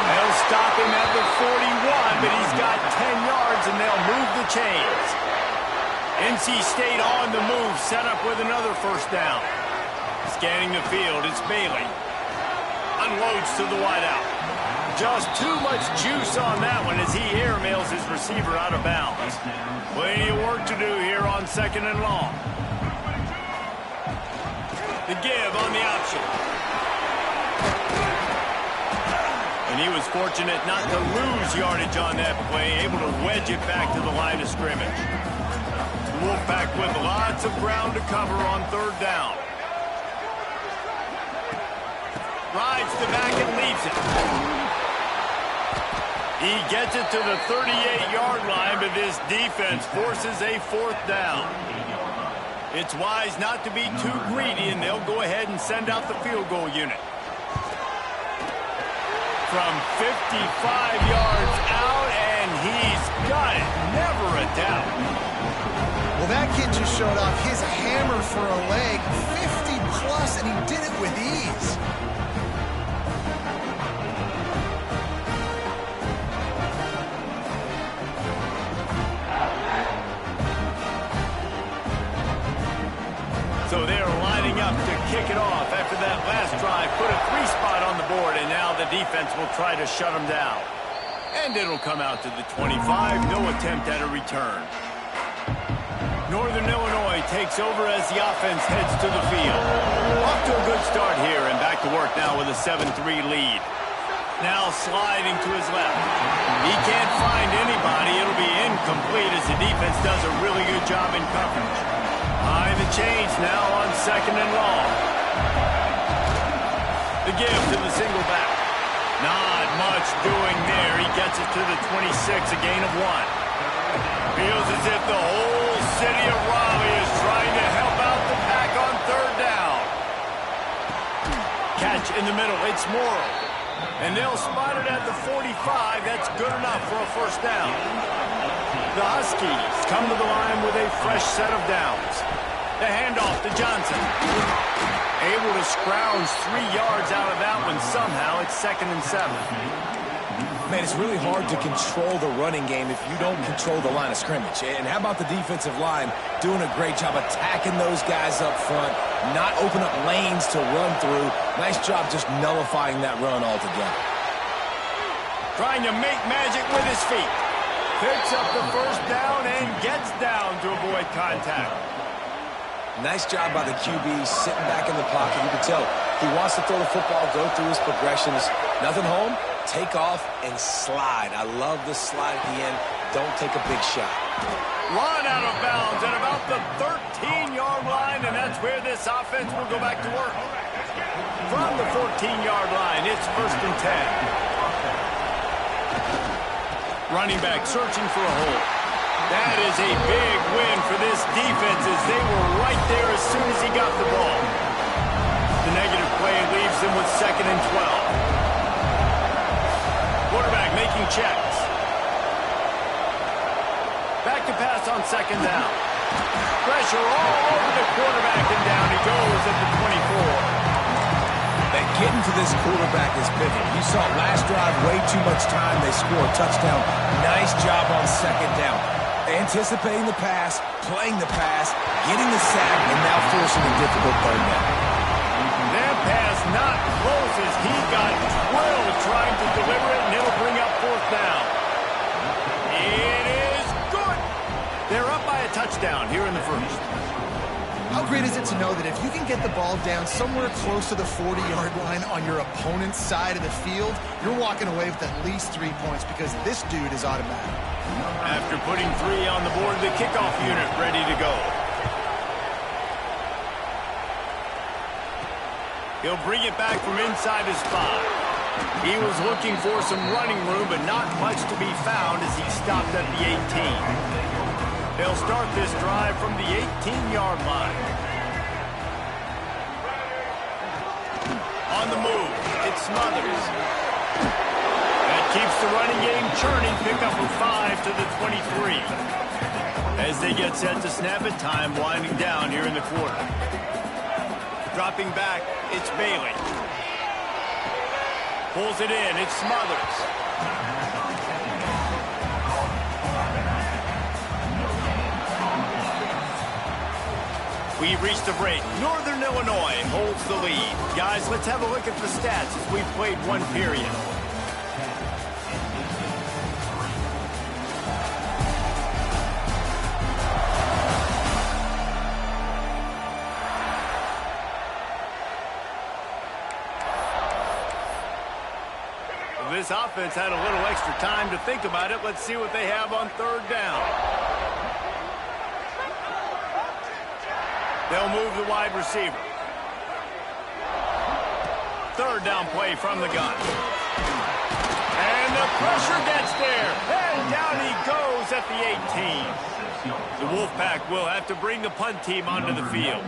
A: They'll stop him at the 41, but he's got 10 yards, and they'll move the chains. NC State on the move, set up with another first down. Scanning the field, it's Bailey. Unloads to the wideout. Just too much juice on that one as he airmails his receiver out of bounds. Plenty of work to do here on 2nd and long. The give on the option. And he was fortunate not to lose yardage on that play, able to wedge it back to the line of scrimmage. The Wolfpack with lots of ground to cover on 3rd down. Rides the back and leaves it. He gets it to the 38-yard line, but this defense forces a 4th down. It's wise not to be too greedy, and they'll go ahead and send out the field goal unit. From 55 yards out, and he's got it. Never a doubt.
B: Well, that kid just showed off his hammer for a leg, 50-plus, and he did it with ease.
A: So they're lining up to kick it off after that last drive. Put a 3-spot on the board, and now the defense will try to shut them down. And it'll come out to the 25. No attempt at a return. Northern Illinois takes over as the offense heads to the field. Off to a good start here, and back to work now with a 7-3 lead. Now sliding to his left. He can't find anybody. It'll be incomplete as the defense does a really good job in coverage. Behind the chains now on 2nd and long. The give to the single back. Not much doing there. He gets it to the 26, a gain of 1. Feels as if the whole city of Raleigh is trying to help out the pack on 3rd down. Catch in the middle. It's Morrow. And they'll spot it at the 45. That's good enough for a first down. The Huskies come to the line with a fresh set of downs. The handoff to Johnson. Able to scrounge 3 yards out of that one somehow. It's 2nd and 7.
F: Man, it's really hard to control the running game if you don't control the line of scrimmage. And how about the defensive line doing a great job attacking those guys up front, not open up lanes to run through. Nice job just nullifying that run altogether.
A: Trying to make magic with his feet. Picks up the first down and gets down to avoid contact.
C: Nice job by the QB sitting back in the pocket. You can tell he wants to throw the football, go through his progressions. Nothing home, take off and slide. I love the slide at the end. Don't take a big shot.
A: Run out of bounds at about the 13-yard line, and that's where this offense will go back to work. From the 14-yard line, it's 1st and 10. Running back searching for a hole. That is a big win for this defense as they were right there as soon as he got the ball. The negative play leaves them with 2nd and 12. Quarterback making checks. Back to pass on 2nd down. Pressure all over the quarterback, and down he goes at the 24.
F: That getting to this quarterback is pivotal. You saw last drive, way too much time. They score a touchdown. Nice job on 2nd down. Anticipating the pass, playing the pass, getting the sack, and now forcing a difficult third down.
A: That pass not close as he got drilled trying to deliver it, and it'll bring up fourth down. It is good. They're up by a touchdown here in the first.
B: How great is it to know that if you can get the ball down somewhere close to the 40-yard line on your opponent's side of the field, you're walking away with at least 3 points because this dude is automatic.
A: After putting 3 on the board, the kickoff unit ready to go. He'll bring it back from inside his 5. He was looking for some running room, but not much to be found as he stopped at the 18. They'll start this drive from the 18-yard line. On the move, it's Smothers. That keeps the running game churning. Pick up a 5 to the 23. As they get set to snap it, time winding down here in the quarter. Dropping back, it's Bailey. Pulls it in, it's Smothers. We've reached the break. Northern Illinois holds the lead. Guys, let's have a look at the stats as we've played one period. This offense had a little extra time to think about it. Let's see what they have on third down. They'll move the wide receiver. Third down play from the gun. And the pressure gets there. And down he goes at the 18. The Wolfpack will have to bring the punt team onto the field.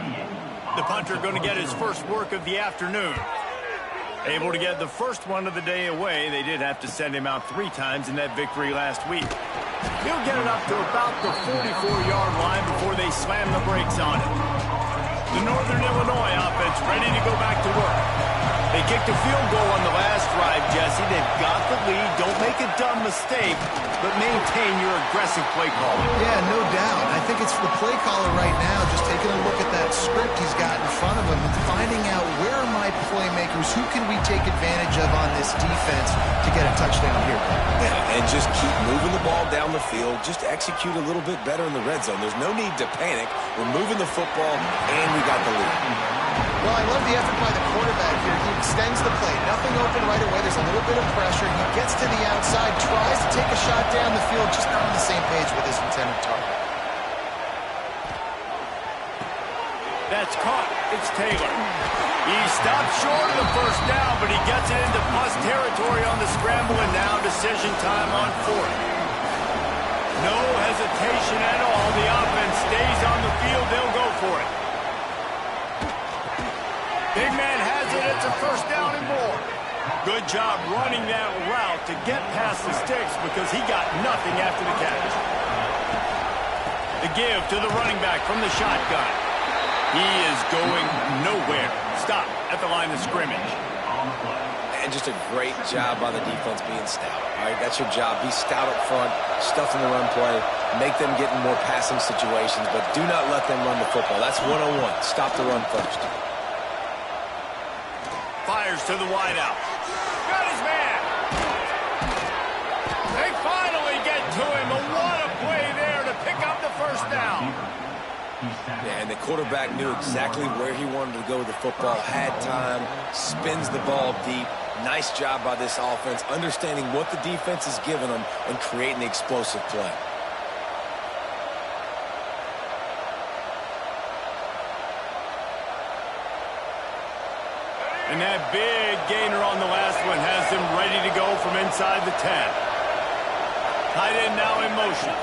A: The punter going to get his first work of the afternoon. Able to get the first one of the day away. They did have to send him out 3 times in that victory last week. He'll get it up to about the 44-yard line before they slam the brakes on it. The Northern Illinois offense ready to go back to work. They kicked a field goal on the last drive, Jesse. They've got the lead. Don't make a dumb mistake, but maintain your aggressive play calling.
B: Yeah, no doubt. I think it's the play caller right now just taking a look at that script he's got in front of him and finding out where are my playmakers, who can we take advantage of on this defense to get a touchdown here.
C: Yeah, and just keep moving the ball down the field. Just execute a little bit better in the red zone. There's no need to panic. We're moving the football, and we got the lead.
B: Well, I love the effort by the quarterback here. He extends the play. Nothing open right away. There's a little bit of pressure. He gets to the outside, tries to take a shot down the field, just not on the same page with his intended target.
A: That's caught. It's Taylor. He stopped short of the first down, but he gets it into plus territory on the scramble, and now decision time on fourth. No hesitation at all. The offense stays on the field. They'll go for it. Big man has it. It's a first down and more. Good job running that route to get past the sticks because he got nothing after the catch. The give to the running back from the shotgun. He is going nowhere. Stop at the line of scrimmage.
C: And just a great job by the defense being stout. All right, that's your job. Be stout up front, stuff in the run play, make them get in more passing situations, but do not let them run the football. That's 101. Stop the run first.
A: Fires to the wideout. Got his man. They finally get to him. What a play there to pick up the first down.
C: Yeah, and the quarterback knew exactly where he wanted to go with the football, had time, spins the ball deep. Nice job by this offense, understanding what the defense is giving them and creating the explosive play.
A: And that big gainer on the last one has them ready to go from inside the 10. Tight end now in motion.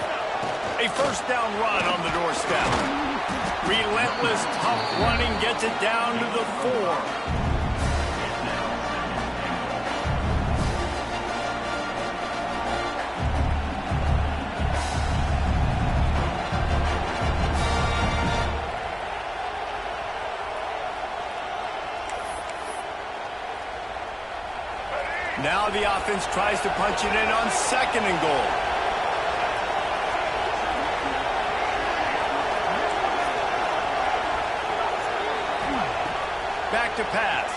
A: A first down run on the doorstep. Relentless, tough running gets it down to the 4. Now the offense tries to punch it in on 2nd and goal. Back to pass.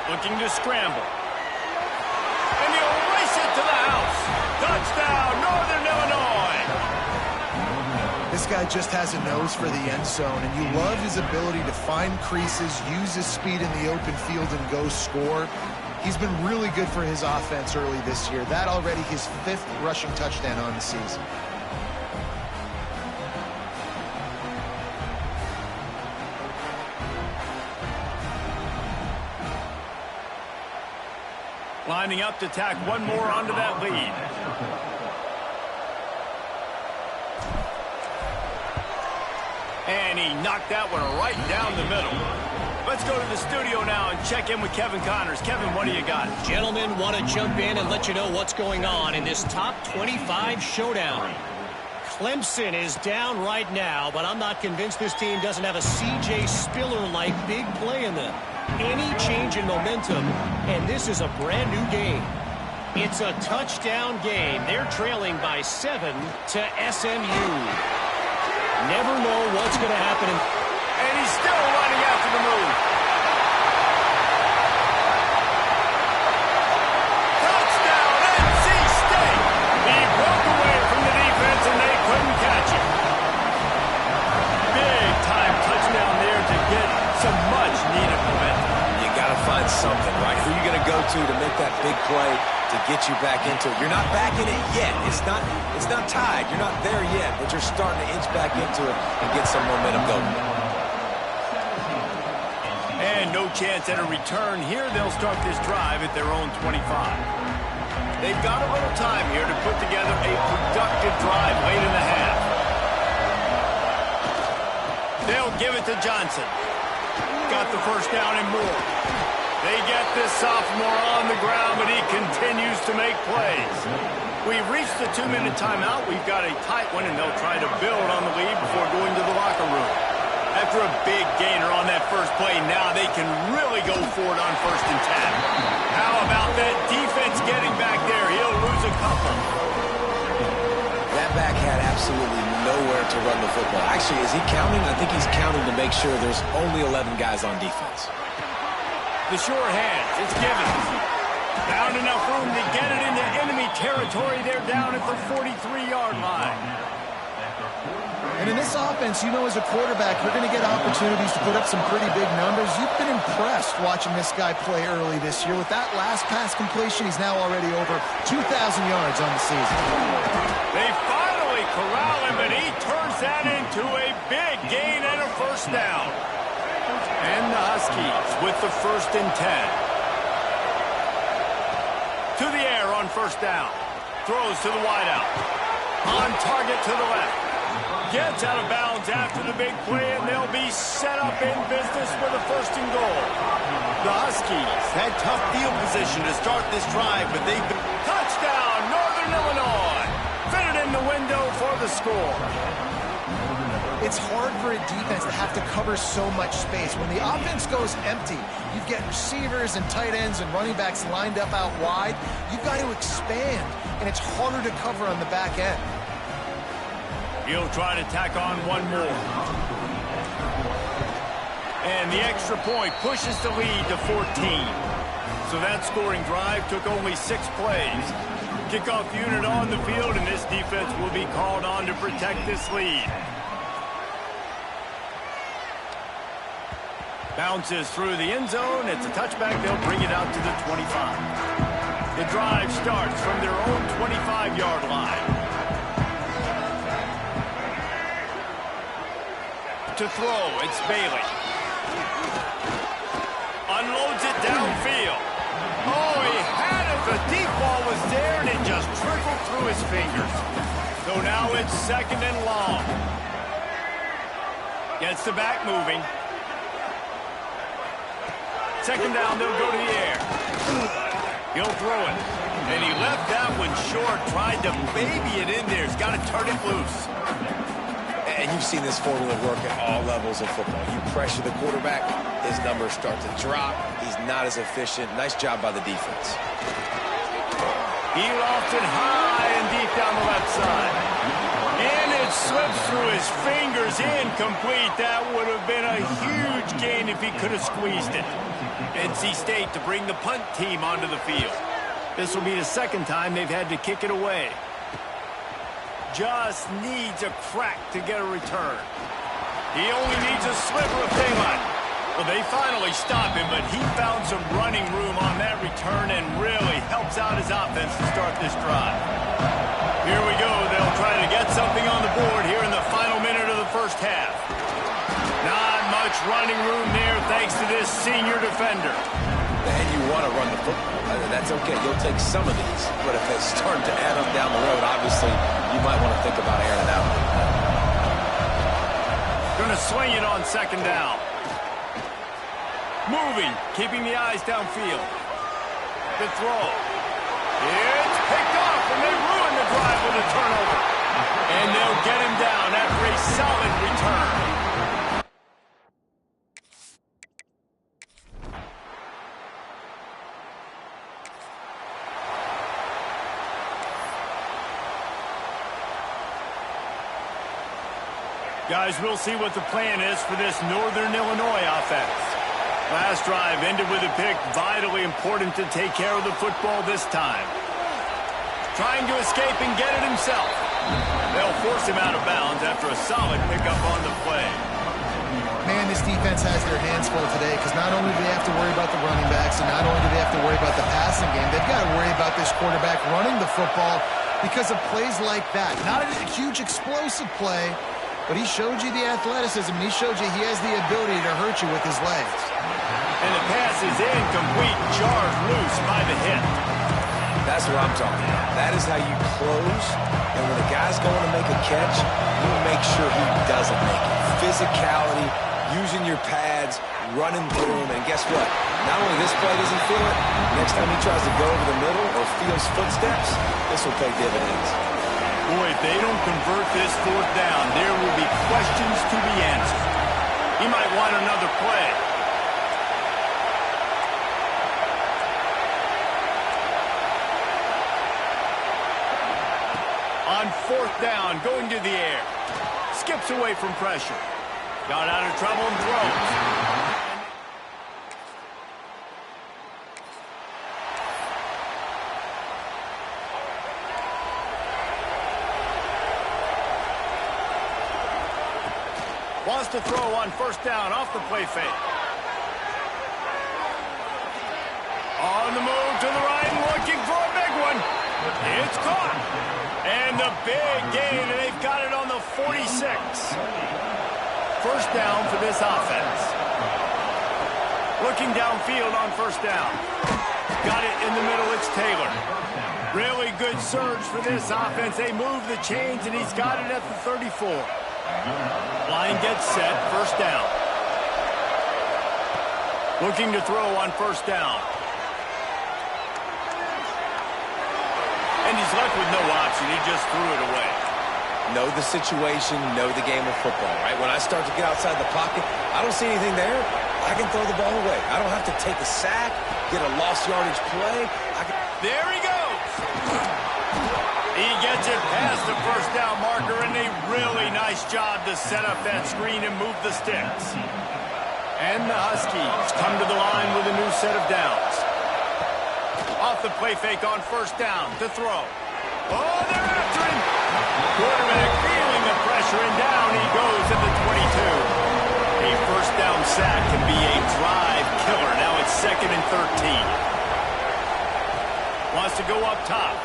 A: Looking to scramble. And he'll race it to the house. Touchdown, Northern Illinois.
B: This guy just has a nose for the end zone, and you love his ability to find creases, use his speed in the open field, and go score. He's been really good for his offense early this year. That already his 5th rushing touchdown on the season.
A: Lining up to tack one more onto that lead. And he knocked that one right down the middle. Let's go to the studio now and check in with Kevin Connors. Kevin, what do you got?
E: Gentlemen, want to jump in and let you know what's going on in this top 25 showdown. Clemson is down right now, but I'm not convinced this team doesn't have a C.J. Spiller-like big play in them. Any change in momentum, and this is a brand new game. It's a touchdown game. They're trailing by 7 to SMU. Never know what's going to happen.
A: And he's still running after the move. Touchdown, NC State. He broke away from the defense, and they couldn't catch him. Big time touchdown there to get some much-needed momentum.
C: You got to find something, right? Who are you going to go to make that big play to get you back into it? You're not back in it yet. It's not tied. You're not there yet, but you're starting to inch back into it and get some momentum going.
A: And no chance at a return here. They'll start this drive at their own 25. They've got a little time here to put together a productive drive late in the half. They'll give it to Johnson. Got the first down and more. They get this sophomore on the ground, but he continues to make plays. We've reached the 2-minute timeout. We've got a tight one, and they'll try to build on the lead before going to the locker room. After a big gainer on that first play, now they can really go for it on 1st and 10. How about that defense getting back there? He'll lose a couple.
C: That back had absolutely nowhere to run the football. Actually, is he counting? I think he's counting to make sure there's only 11 guys on defense.
A: The sure hands, it's Givens. Found enough room to get it into enemy territory. They're down at the 43-yard line.
B: And in this offense, you know, as a quarterback, you're going to get opportunities to put up some pretty big numbers. You've been impressed watching this guy play early this year. With that last pass completion, he's now already over 2,000 yards on the season.
A: They finally corral him, but he turns that into a big gain and a first down. And the Huskies with the 1st and 10. To the air on 1st down. Throws to the wideout. On target to the left. Gets out of bounds after the big play, and they'll be set up in business with a 1st and goal. The Huskies had tough field position to start this drive, but they've been... Touchdown, Northern Illinois! Fitted in the window for the score.
B: It's hard for a defense to have to cover so much space. When the offense goes empty, you get receivers and tight ends and running backs lined up out wide. You've got to expand, and it's harder to cover on the back end.
A: He'll try to tack on one more. And the extra point pushes the lead to 14. So that scoring drive took only 6 plays. Kickoff unit on the field, and this defense will be called on to protect this lead. Bounces through the end zone. It's a touchback. They'll bring it out to the 25. The drive starts from their own 25-yard line. To throw, it's Bailey. Unloads it downfield. Oh, he had it. The deep ball was there, and it just trickled through his fingers. So now it's 2nd and long. Gets the back moving. 2nd down, they'll go to the air. He'll throw it. And he left that one short, tried to baby it in there. He's got to turn it loose.
C: And you've seen this formula work at all levels of football. You pressure the quarterback, his numbers start to drop. He's not as efficient. Nice job by the defense.
A: He lofted high and deep down the left side. And it slips through his fingers, incomplete. That would have been a huge gain if he could have squeezed it. NC State to bring the punt team onto the field. This will be the second time they've had to kick it away. Just needs a crack to get a return. He only needs a sliver of daylight. Well, they finally stop him, but he found some running room on that return and really helps out his offense to start this drive. Here we go. They'll try to get something on the board here in the final minute of the first half. Not much running room there thanks to this senior defender.
C: And you want to run the football. That's okay. You'll take some of these. But if they start to add up down the road, obviously, you might want to think about airing it out.
A: Going to swing it on second down. Moving, keeping the eyes downfield. The throw. It's picked off, and they ruin the drive with a turnover. And they'll get him down after a solid return. Guys, we'll see what the plan is for this Northern Illinois offense. Last drive ended with a pick. Vitally important to take care of the football this time. Trying to escape and get it himself. They'll force him out of bounds after a solid pickup on the play.
B: Man, this defense has their hands full today because not only do they have to worry about the running backs and not only do they have to worry about the passing game, they've got to worry about this quarterback running the football because of plays like that. Not a huge explosive play, but he showed you the athleticism, and he showed you he has the ability to hurt you with his legs.
A: And the pass is incomplete, jarred loose by the hit.
C: That's what I'm talking about. That is how you close, and when a guy's going to make a catch, you make sure he doesn't make it. Physicality, using your pads, running through him, and guess what? Not only this play doesn't feel it, next time he tries to go over the middle or feels footsteps, this will pay dividends.
A: Boy, if they don't convert this fourth down, there will be questions to be answered. He might want another play. On fourth down, going to the air. Skips away from pressure. Got out of trouble and throws. Wants to throw on first down off the play fake. On the move to the right, looking for a big one. It's caught. And the big gain, and they've got it on the 46. First down for this offense. Looking downfield on first down. Got it in the middle, it's Taylor. Really good surge for this offense. They move the chains, and he's got it at the 34. Line gets set, first down. Looking to throw on first down. And he's left with no option. He just threw it away.
C: Know the situation, know the game of football, right? When I start to get outside the pocket, I don't see anything there. I can throw the ball away. I don't have to take a sack, get a lost yardage play.
A: There he goes. He gets it past the first down marker, and a really nice job to set up that screen and move the sticks. And the Huskies come to the line with a new set of downs. Off the play fake on first down to throw. Oh, they're after him. Quarterback feeling the pressure, and down he goes at the 22. A first down sack can be a drive killer. Now it's 2nd and 13. Wants to go up top.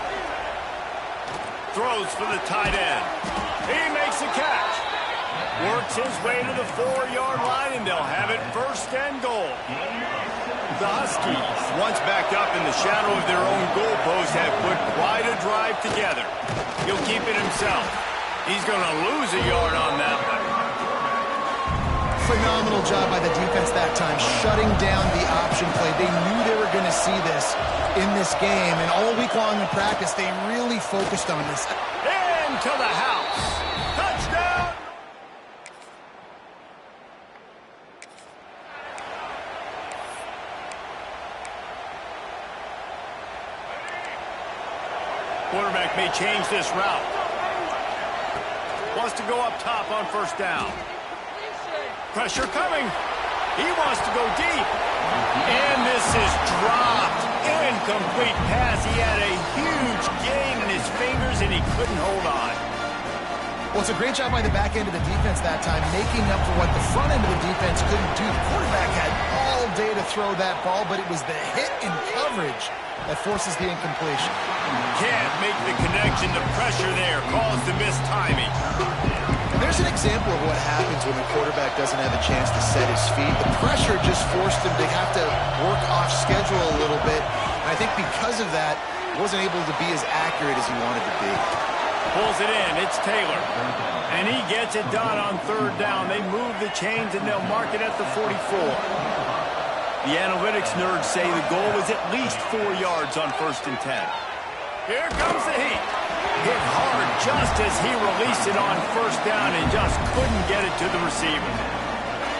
A: Throws for the tight end. He makes a catch. Works his way to the 4-yard line, and they'll have it 1st and goal. The Huskies, once backed up in the shadow of their own goalpost, have put quite a drive together. He'll keep it himself. He's going to lose a yard on that one.
B: Phenomenal job by the defense that time, shutting down the option play. They knew they were going to see this in this game, and all week long in practice, they really focused on this.
A: Into the house. Touchdown! Quarterback may change this route. Wants to go up top on first down. Pressure coming. He wants to go deep. And this is dropped. Incomplete pass. He had a huge gain in his fingers, and he couldn't hold on.
B: Well, it's a great job by the back end of the defense that time, making up for what the front end of the defense couldn't do. The quarterback had all day to throw that ball, but it was the hit in coverage that forces the incompletion.
A: Can't make the connection. The pressure there caused the missed timing.
B: And there's an example of what happens when the quarterback doesn't have a chance to set his feet. The pressure just forced him to have to work off schedule a little bit. And I think because of that, he wasn't able to be as accurate as he wanted to be.
A: Pulls it in. It's Taylor. And he gets it done on third down. They move the chains, and they'll mark it at the 44. The analytics nerds say the goal is at least 4 yards on 1st and 10. Here comes the heat. Hit hard just as he released it on 1st down and just couldn't get it to the receiver.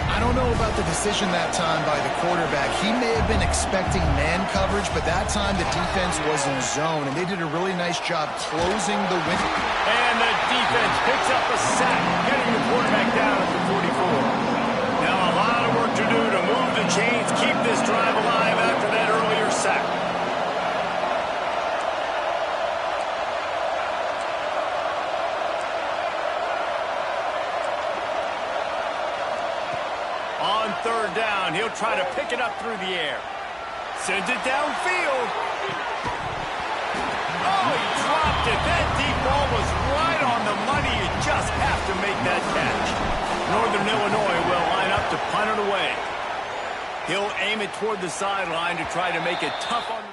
B: I don't know about the decision that time by the quarterback. He may have been expecting man coverage, but that time the defense was in zone, and they did a really nice job closing the window.
A: And the defense picks up a sack, getting the quarterback down at the 44. Now a lot of work to do to move the chains, keep this drive alive after that earlier sack. On third down, he'll try to pick it up through the air. Sends it downfield. Oh, he dropped it. That deep ball was right on the money. You just have to make that catch. Northern Illinois will line up to punt it away. He'll aim it toward the sideline to try to make it tough on the...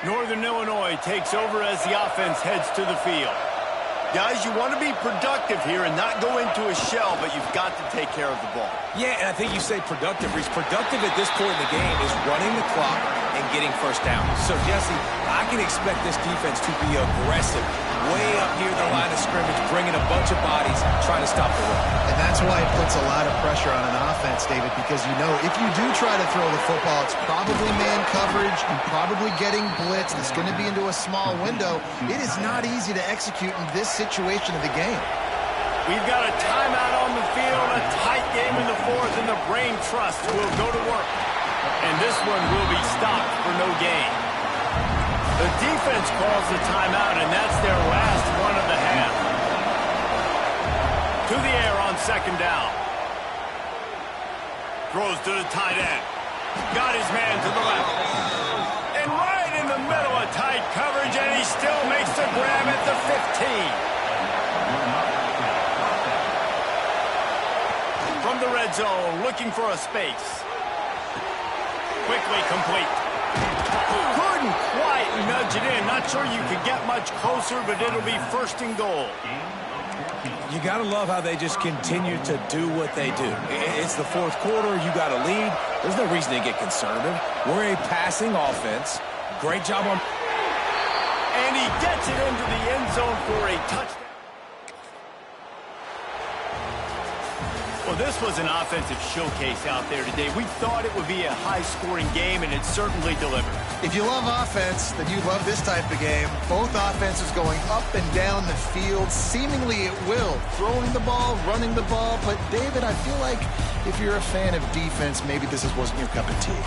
A: Northern Illinois takes over as the offense heads to the field. Guys, you want to be productive here and not go into a shell, but you've got to take care of the ball.
C: Yeah, and I think you say productive. Reese, productive at this point in the game is running the clock and getting 1st down. So, Jesse, I can expect this defense to be aggressive. Way up near the line of scrimmage, bringing a bunch of bodies, trying to stop the run.
B: And that's why it puts a lot of pressure on an offense, David, because you know if you do try to throw the football, it's probably man coverage and probably getting blitzed. It's going to be into a small window. It is not easy to execute in this situation of the game.
A: We've got a timeout on the field, a tight game in the 4th, and the Brain Trust will go to work. And this one will be stopped for no gain. The defense calls the timeout, and that's their last one of the half. To the air on 2nd down. Throws to the tight end. Got his man to the left. And right in the middle of tight coverage, and he still makes the grab at the 15. From the red zone, looking for a space. Quickly complete. Couldn't quite nudge it in. Not sure you could get much closer, but it'll be 1st and goal.
C: You got to love how they just continue to do what they do. It's the 4th quarter. You got a lead. There's no reason to get conservative. We're a passing offense. Great job on...
A: And he gets it into the end zone for a touchdown. Well, this was an offensive showcase out there today. We thought it would be a high-scoring game, and it certainly delivered.
B: If you love offense, then you love this type of game. Both offenses going up and down the field, seemingly at will. Throwing the ball, running the ball. But, David, I feel like if you're a fan of defense, maybe this wasn't your cup of tea.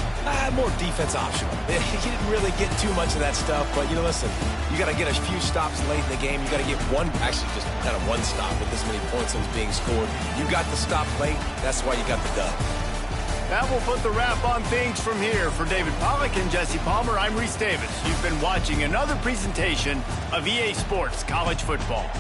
C: More defense optional. You didn't really get too much of that stuff, but, listen, you got to get a few stops late in the game. You got to get actually just kind of one stop with this many points that was being scored. You got the stop late. That's why you got the dub.
A: That will put the wrap on things from here. For David Pollack and Jesse Palmer, I'm Reese Davis. You've been watching another presentation of EA Sports College Football.